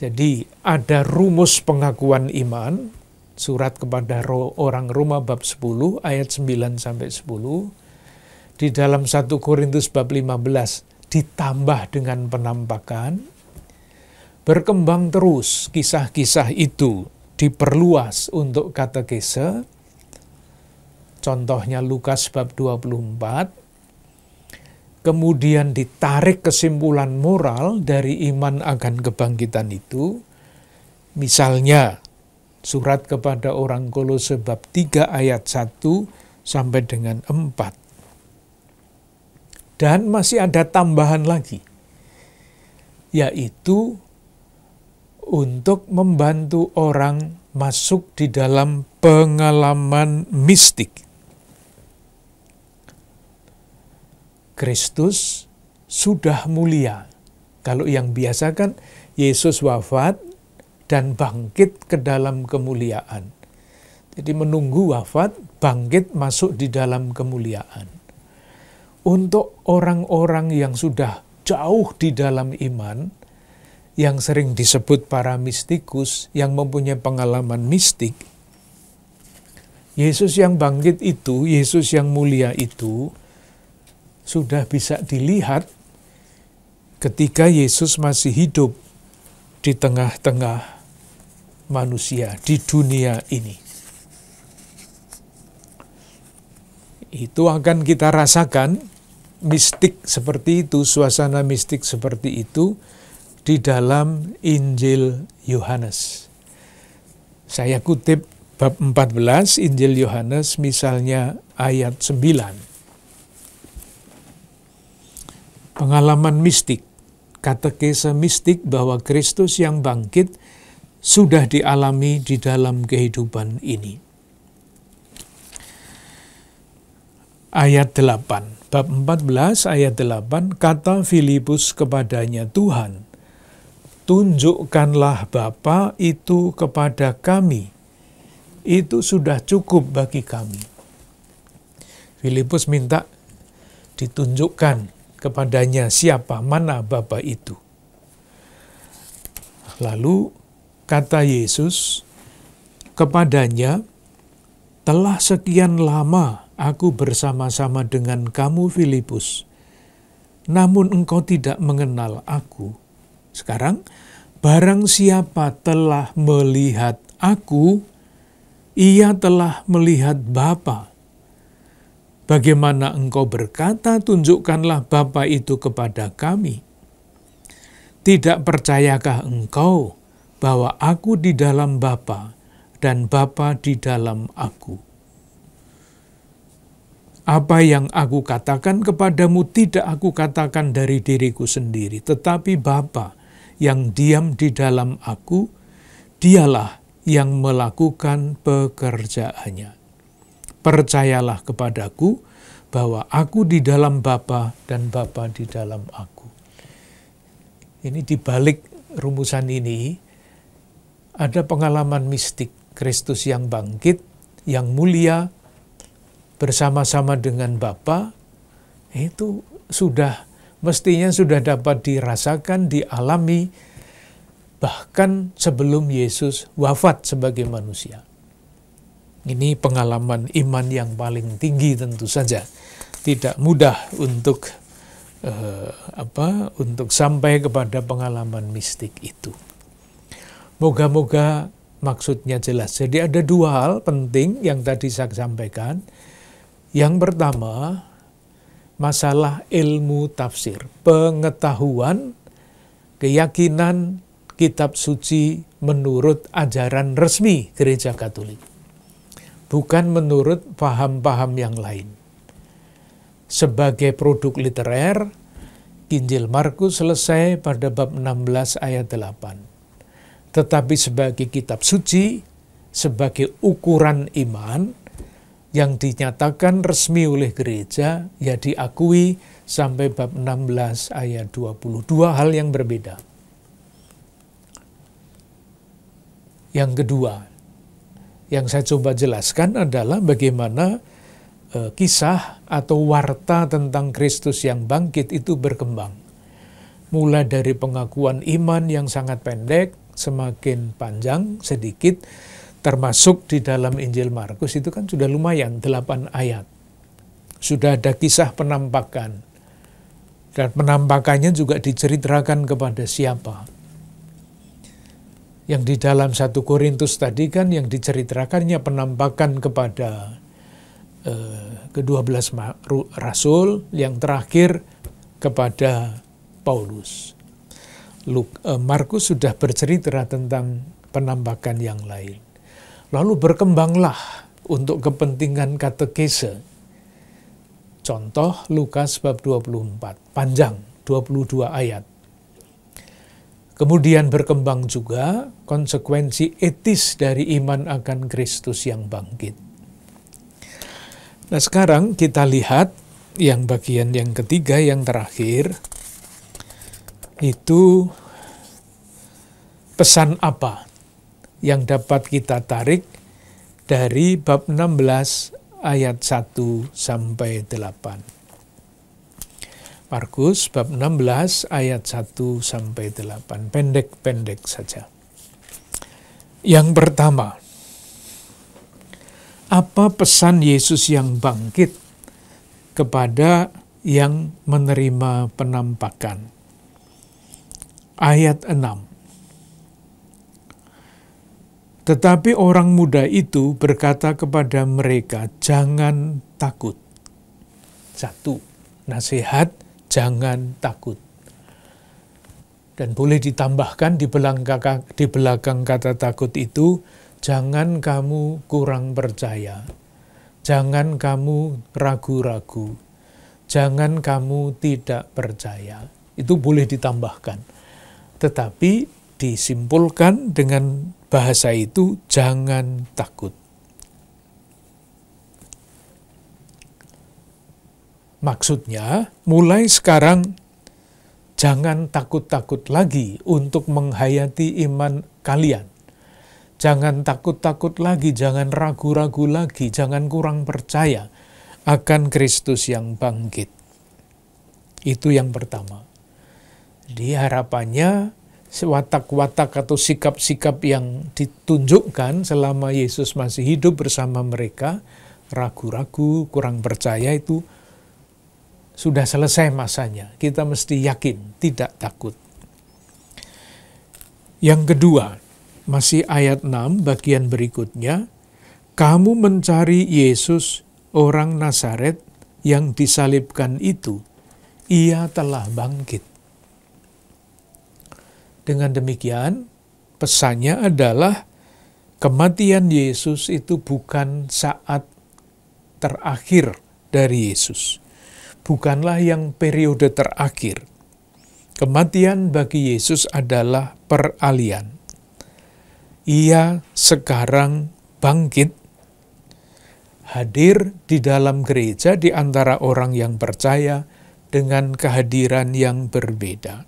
Jadi ada rumus pengakuan iman, surat kepada orang Roma bab 10 ayat 9-10, di dalam 1 Korintus bab 15 ditambah dengan penampakan, berkembang terus kisah-kisah itu, diperluas untuk katekese, contohnya Lukas bab 24, kemudian ditarik kesimpulan moral dari iman akan kebangkitan itu. Misalnya, Surat kepada orang Kolose bab 3 ayat 1 sampai dengan 4. Dan masih ada tambahan lagi, yaitu untuk membantu orang masuk di dalam pengalaman mistik. Kristus sudah mulia. Kalau yang biasa kan Yesus wafat dan bangkit ke dalam kemuliaan. Jadi menunggu wafat, bangkit masuk di dalam kemuliaan. Untuk orang-orang yang sudah jauh di dalam iman, yang sering disebut para mistikus, yang mempunyai pengalaman mistik, Yesus yang bangkit itu, Yesus yang mulia itu, sudah bisa dilihat ketika Yesus masih hidup di tengah-tengah manusia di dunia ini. Itu akan kita rasakan mistik seperti itu, suasana mistik seperti itu di dalam Injil Yohanes. Saya kutip bab 14 Injil Yohanes, misalnya ayat 9. Pengalaman mistik, katekese mistik bahwa Kristus yang bangkit sudah dialami di dalam kehidupan ini. Ayat 8, bab 14 ayat 8, kata Filipus kepadanya, Tuhan, tunjukkanlah Bapa itu kepada kami, itu sudah cukup bagi kami. Filipus minta ditunjukkan kepadanya siapa, mana Bapa itu. Lalu kata Yesus kepadanya, telah sekian lama aku bersama-sama dengan kamu Filipus, namun engkau tidak mengenal aku. Sekarang, barang siapa telah melihat aku, ia telah melihat Bapa. Bagaimana engkau berkata, tunjukkanlah Bapa itu kepada kami? Tidak percayakah engkau bahwa aku di dalam Bapa dan Bapa di dalam aku? Apa yang aku katakan kepadamu tidak aku katakan dari diriku sendiri, tetapi Bapa yang diam di dalam aku, dialah yang melakukan pekerjaannya. Percayalah kepadaku bahwa aku di dalam Bapa dan Bapa di dalam aku. Ini di balik rumusan ini ada pengalaman mistik Kristus yang bangkit, yang mulia, bersama-sama dengan Bapa, itu mestinya sudah dapat dirasakan, dialami, bahkan sebelum Yesus wafat sebagai manusia. Ini pengalaman iman yang paling tinggi tentu saja. Tidak mudah untuk untuk sampai kepada pengalaman mistik itu. Moga-moga maksudnya jelas. Jadi ada dua hal penting yang tadi saya sampaikan. Yang pertama, masalah ilmu tafsir, pengetahuan, keyakinan kitab suci menurut ajaran resmi Gereja Katolik, bukan menurut paham-paham yang lain. Sebagai produk literer, Injil Markus selesai pada bab 16 ayat 8. Tetapi sebagai kitab suci, sebagai ukuran iman, yang dinyatakan resmi oleh gereja, ya diakui sampai bab 16 ayat 20. Dua hal yang berbeda. Yang kedua, yang saya coba jelaskan adalah bagaimana kisah atau warta tentang Kristus yang bangkit itu berkembang. Mulai dari pengakuan iman yang sangat pendek, semakin panjang sedikit, termasuk di dalam Injil Markus itu kan sudah lumayan, 8 ayat. Sudah ada kisah penampakan. Dan penampakannya juga diceritakan kepada siapa. Yang di dalam 1 Korintus tadi kan yang diceritakannya penampakan kepada ke-12 rasul, yang terakhir kepada Paulus. Markus sudah bercerita tentang penampakan yang lain. Lalu berkembanglah untuk kepentingan katekese. Contoh Lukas bab 24, panjang, 22 ayat. Kemudian berkembang juga konsekuensi etis dari iman akan Kristus yang bangkit. Nah, sekarang kita lihat yang bagian yang ketiga, yang terakhir, itu pesan apa yang dapat kita tarik dari bab 16 ayat 1 sampai 8. Markus bab 16 ayat 1 sampai 8. Pendek-pendek saja. Yang pertama, apa pesan Yesus yang bangkit kepada yang menerima penampakan? Ayat 6. Tetapi orang muda itu berkata kepada mereka, jangan takut. 1. Nasihat, jangan takut. Dan boleh ditambahkan di belakang kata takut itu, jangan kamu kurang percaya. Jangan kamu ragu-ragu. Jangan kamu tidak percaya. Itu boleh ditambahkan. Tetapi disimpulkan dengan bahasa itu, jangan takut. Maksudnya, mulai sekarang jangan takut-takut lagi untuk menghayati iman kalian. Jangan takut-takut lagi, jangan ragu-ragu lagi, jangan kurang percaya akan Kristus yang bangkit. Itu yang pertama. Jadi harapannya, watak-watak atau sikap-sikap yang ditunjukkan selama Yesus masih hidup bersama mereka, ragu-ragu, kurang percaya, itu sudah selesai masanya. Kita mesti yakin, tidak takut. Yang kedua, masih ayat 6 bagian berikutnya, kamu mencari Yesus orang Nazaret yang disalibkan itu, ia telah bangkit. Dengan demikian, pesannya adalah kematian Yesus itu bukan saat terakhir dari Yesus. Bukanlah yang periode terakhir. Kematian bagi Yesus adalah peralihan. Ia sekarang bangkit, hadir di dalam gereja di antara orang yang percaya dengan kehadiran yang berbeda.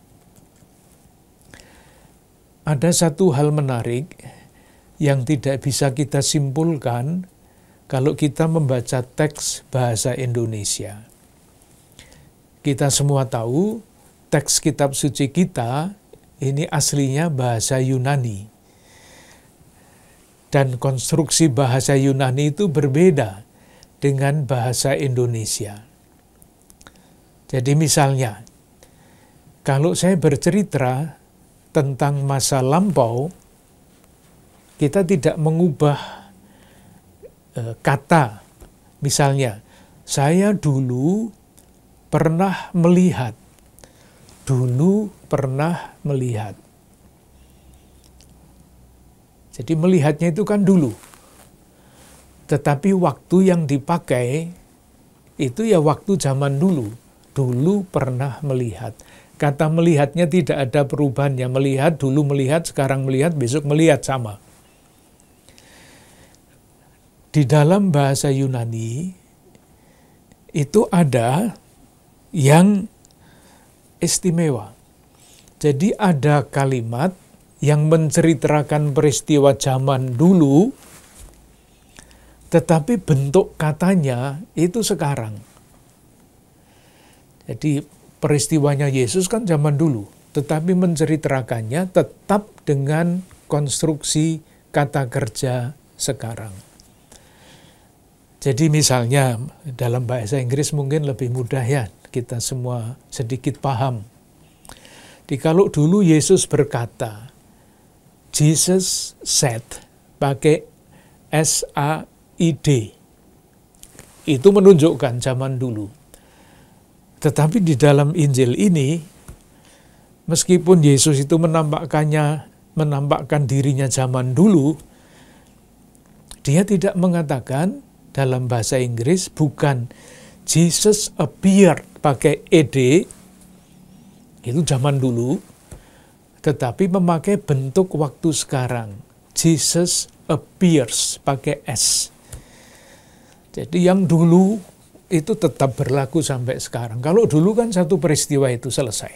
Ada satu hal menarik yang tidak bisa kita simpulkan kalau kita membaca teks bahasa Indonesia. Kita semua tahu teks kitab suci kita ini aslinya bahasa Yunani. Dan konstruksi bahasa Yunani itu berbeda dengan bahasa Indonesia. Jadi misalnya, kalau saya bercerita tentang masa lampau, kita tidak mengubah kata. Misalnya, saya dulu pernah melihat. Dulu pernah melihat. Jadi melihatnya itu kan dulu. Tetapi waktu yang dipakai itu ya waktu zaman dulu. Dulu pernah melihat. Kata melihatnya tidak ada perubahannya. Melihat, dulu melihat, sekarang melihat, besok melihat, sama. Di dalam bahasa Yunani, itu ada yang istimewa. Jadi ada kalimat yang menceritakan peristiwa zaman dulu, tetapi bentuk katanya itu sekarang. Jadi peristiwanya Yesus kan zaman dulu, tetapi menceritakannya tetap dengan konstruksi kata kerja sekarang. Jadi misalnya dalam bahasa Inggris mungkin lebih mudah ya, kita semua sedikit paham. Kalau dulu Yesus berkata, Jesus said, pakai S-A-I-D, itu menunjukkan zaman dulu. Tetapi di dalam Injil ini, meskipun Yesus itu menampakkan dirinya zaman dulu, Dia tidak mengatakan dalam bahasa Inggris bukan Jesus appeared pakai ed, itu zaman dulu, tetapi memakai bentuk waktu sekarang. Jesus appears pakai S. Jadi yang dulu itu tetap berlaku sampai sekarang. Kalau dulu kan satu peristiwa itu selesai.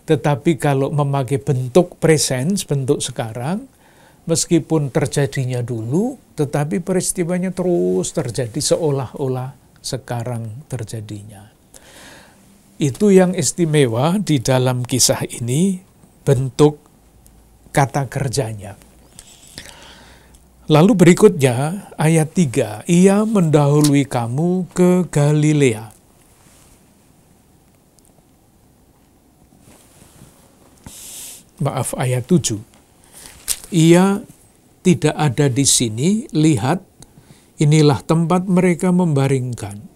Tetapi kalau memakai bentuk presens, bentuk sekarang, meskipun terjadinya dulu, tetapi peristiwanya terus terjadi seolah-olah sekarang terjadinya. Itu yang istimewa di dalam kisah ini, bentuk kata kerjanya. Lalu berikutnya ayat 3, ia mendahului kamu ke Galilea. Maaf, ayat 7. Ia tidak ada di sini, lihat, inilah tempat mereka membaringkan.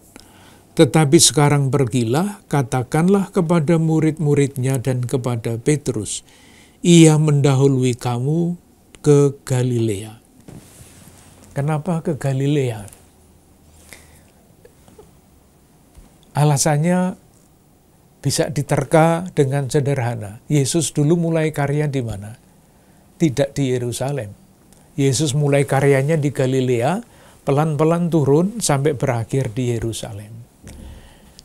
Tetapi sekarang pergilah, katakanlah kepada murid-muridnya dan kepada Petrus, ia mendahului kamu ke Galilea. Kenapa ke Galilea? Alasannya bisa diterka dengan sederhana. Yesus dulu mulai karya di mana? Tidak di Yerusalem. Yesus mulai karyanya di Galilea, pelan-pelan turun sampai berakhir di Yerusalem.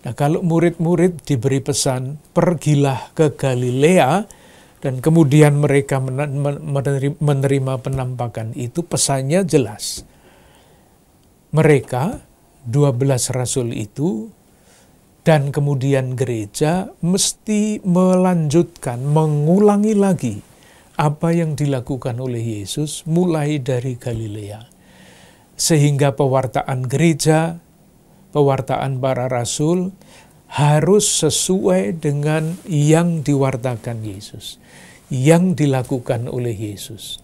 Nah, kalau murid-murid diberi pesan, pergilah ke Galilea, dan kemudian mereka menerima penampakan itu, pesannya jelas. Mereka, 12 rasul itu, dan kemudian gereja mesti melanjutkan, mengulangi lagi apa yang dilakukan oleh Yesus mulai dari Galilea. Sehingga pewartaan gereja, pewartaan para rasul harus sesuai dengan yang diwartakan Yesus, yang dilakukan oleh Yesus.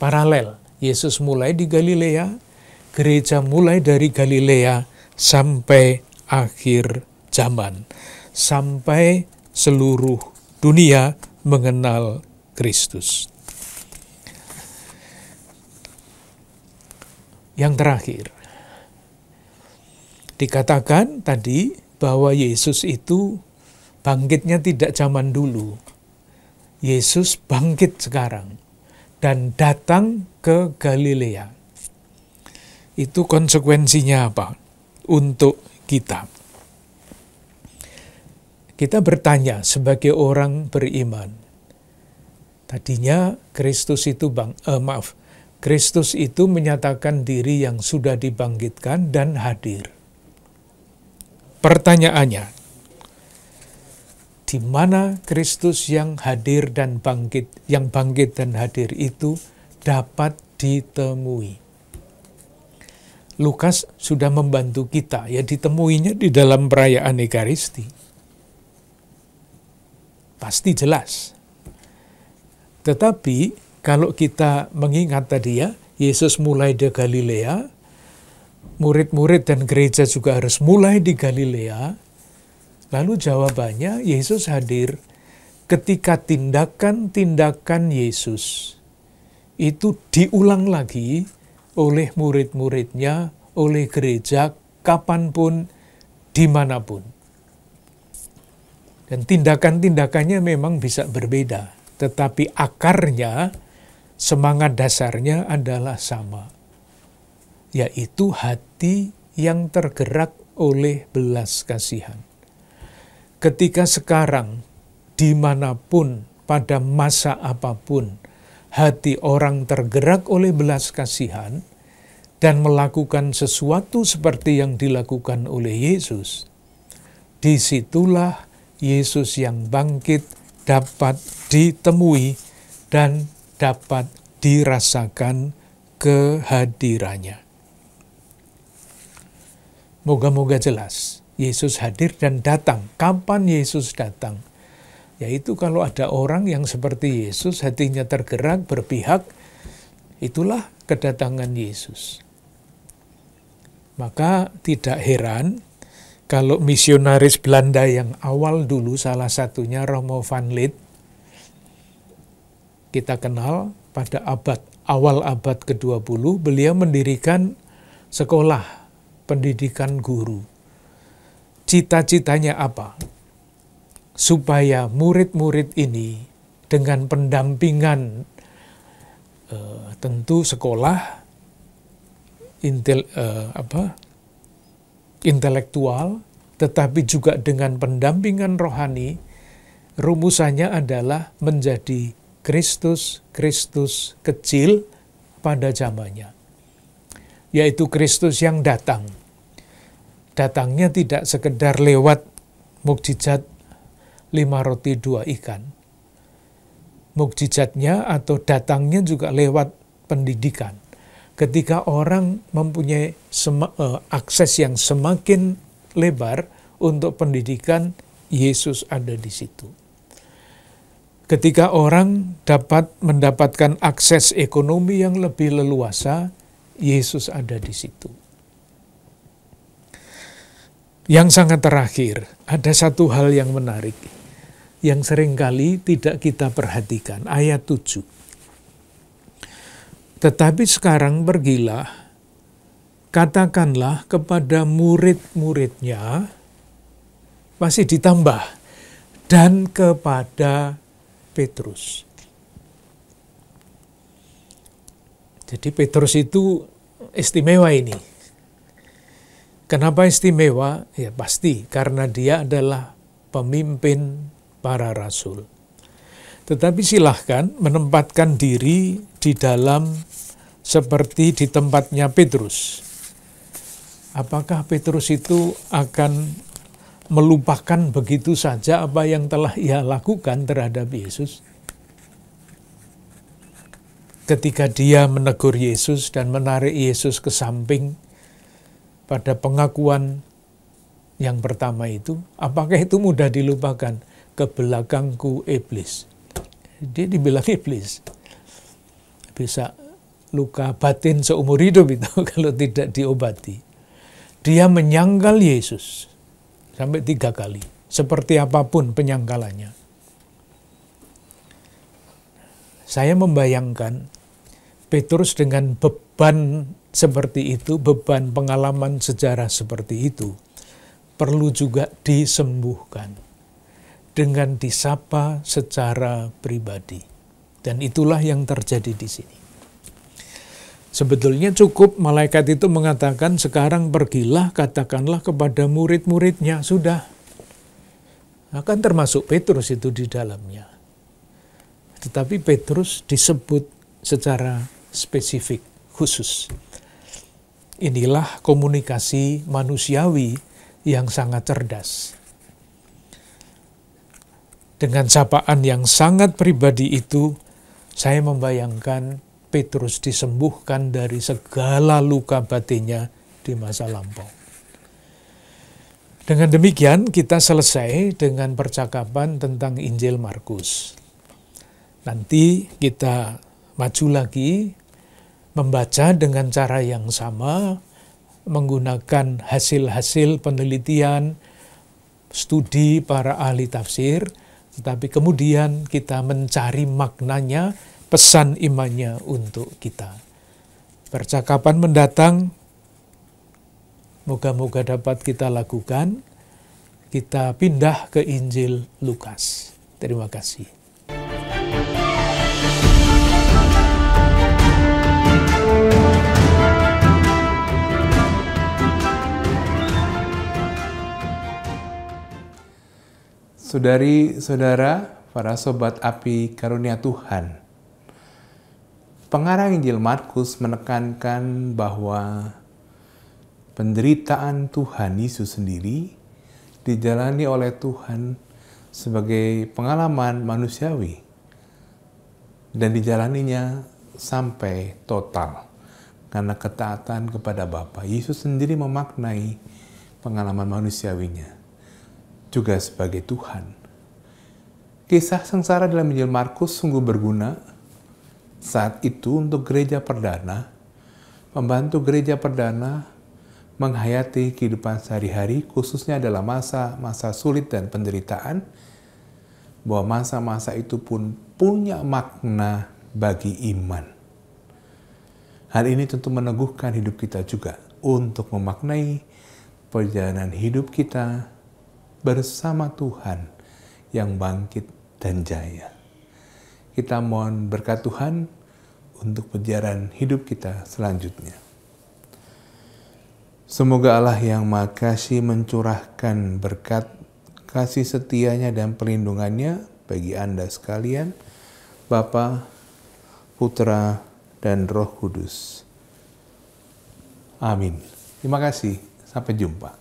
Paralel, Yesus mulai di Galilea, gereja mulai dari Galilea sampai akhir zaman, sampai seluruh dunia mengenal Kristus. Yang terakhir, dikatakan tadi bahwa Yesus itu bangkitnya tidak zaman dulu. Yesus bangkit sekarang dan datang ke Galilea. Itu konsekuensinya apa untuk kita? Kita bertanya sebagai orang beriman. Tadinya Kristus itu Kristus itu menyatakan diri yang sudah dibangkitkan dan hadir. Pertanyaannya, di mana Kristus yang hadir dan bangkit, yang bangkit dan hadir itu dapat ditemui? Lukas sudah membantu kita, ya ditemuinya di dalam perayaan Ekaristi. Pasti jelas. Tetapi kalau kita mengingat tadi ya, Yesus mulai di Galilea, murid-murid dan gereja juga harus mulai di Galilea. Lalu jawabannya, Yesus hadir ketika tindakan-tindakan Yesus itu diulang lagi oleh murid-muridnya, oleh gereja, kapanpun, dimanapun. Dan tindakan-tindakannya memang bisa berbeda, tetapi akarnya, semangat dasarnya adalah sama, yaitu hati yang tergerak oleh belas kasihan. Ketika sekarang, dimanapun, pada masa apapun, hati orang tergerak oleh belas kasihan dan melakukan sesuatu seperti yang dilakukan oleh Yesus, disitulah Yesus yang bangkit dapat ditemui dan dapat dirasakan kehadirannya. Moga-moga jelas, Yesus hadir dan datang. Kapan Yesus datang? Yaitu kalau ada orang yang seperti Yesus, hatinya tergerak, berpihak, itulah kedatangan Yesus. Maka tidak heran kalau misionaris Belanda yang awal dulu, salah satunya Romo van Lith, kita kenal pada abad awal abad ke-20, beliau mendirikan sekolah pendidikan guru. Cita-citanya apa? Supaya murid-murid ini dengan pendampingan tentu sekolah intelektual, tetapi juga dengan pendampingan rohani, rumusannya adalah menjadi Kristus kecil pada zamannya. Yaitu Kristus yang datang. Datangnya tidak sekedar lewat mukjizat 5 roti 2 ikan. Mukjizatnya atau datangnya juga lewat pendidikan. Ketika orang mempunyai akses yang semakin lebar untuk pendidikan, Yesus ada di situ. Ketika orang dapat mendapatkan akses ekonomi yang lebih leluasa, Yesus ada di situ. Yang sangat terakhir, ada satu hal yang menarik, yang seringkali tidak kita perhatikan, ayat 7. Tetapi sekarang pergilah, katakanlah kepada murid-muridnya, masih ditambah, dan kepada Petrus. Jadi Petrus itu istimewa ini. Kenapa istimewa? Ya pasti karena dia adalah pemimpin para rasul. Tetapi silahkan menempatkan diri di dalam seperti di tempatnya Petrus. Apakah Petrus itu akan melupakan begitu saja apa yang telah ia lakukan terhadap Yesus? Ketika dia menegur Yesus dan menarik Yesus ke samping pada pengakuan yang pertama itu, apakah itu mudah dilupakan? Ke belakangku iblis. Dia dibilang iblis. Bisa luka batin seumur hidup itu kalau tidak diobati. Dia menyangkal Yesus sampai 3 kali. Seperti apapun penyangkalannya. Saya membayangkan Petrus dengan beban seperti itu, beban pengalaman sejarah seperti itu, perlu juga disembuhkan dengan disapa secara pribadi. Dan itulah yang terjadi di sini. Sebetulnya cukup malaikat itu mengatakan, sekarang pergilah, katakanlah kepada murid-muridnya, sudah. Akan termasuk Petrus itu di dalamnya. Tetapi Petrus disebut secara spesifik, khusus. Inilah komunikasi manusiawi yang sangat cerdas. Dengan sapaan yang sangat pribadi itu, saya membayangkan Petrus disembuhkan dari segala luka batinnya di masa lampau. Dengan demikian kita selesai dengan percakapan tentang Injil Markus. Nanti kita maju lagi, membaca dengan cara yang sama, menggunakan hasil-hasil penelitian, studi para ahli tafsir, tetapi kemudian kita mencari maknanya, pesan imannya untuk kita. Percakapan mendatang, moga-moga dapat kita lakukan. Kita pindah ke Injil Lukas. Terima kasih. Saudari-saudara, para sobat api karunia Tuhan, pengarang Injil Markus menekankan bahwa penderitaan Tuhan Yesus sendiri dijalani oleh Tuhan sebagai pengalaman manusiawi dan dijalaninya sampai total karena ketaatan kepada Bapa. Yesus sendiri memaknai pengalaman manusiawinya juga sebagai Tuhan. Kisah sengsara dalam Injil Markus sungguh berguna saat itu untuk gereja perdana, membantu gereja perdana menghayati kehidupan sehari-hari, khususnya dalam masa-masa sulit dan penderitaan, bahwa masa-masa itu pun punya makna bagi iman. Hal ini tentu meneguhkan hidup kita juga untuk memaknai perjalanan hidup kita bersama Tuhan yang bangkit dan jaya. Kita mohon berkat Tuhan untuk perjalanan hidup kita selanjutnya. Semoga Allah yang Maha Kasih mencurahkan berkat kasih setianya dan perlindungannya bagi Anda sekalian, Bapa, Putra, dan Roh Kudus. Amin. Terima kasih. Sampai jumpa.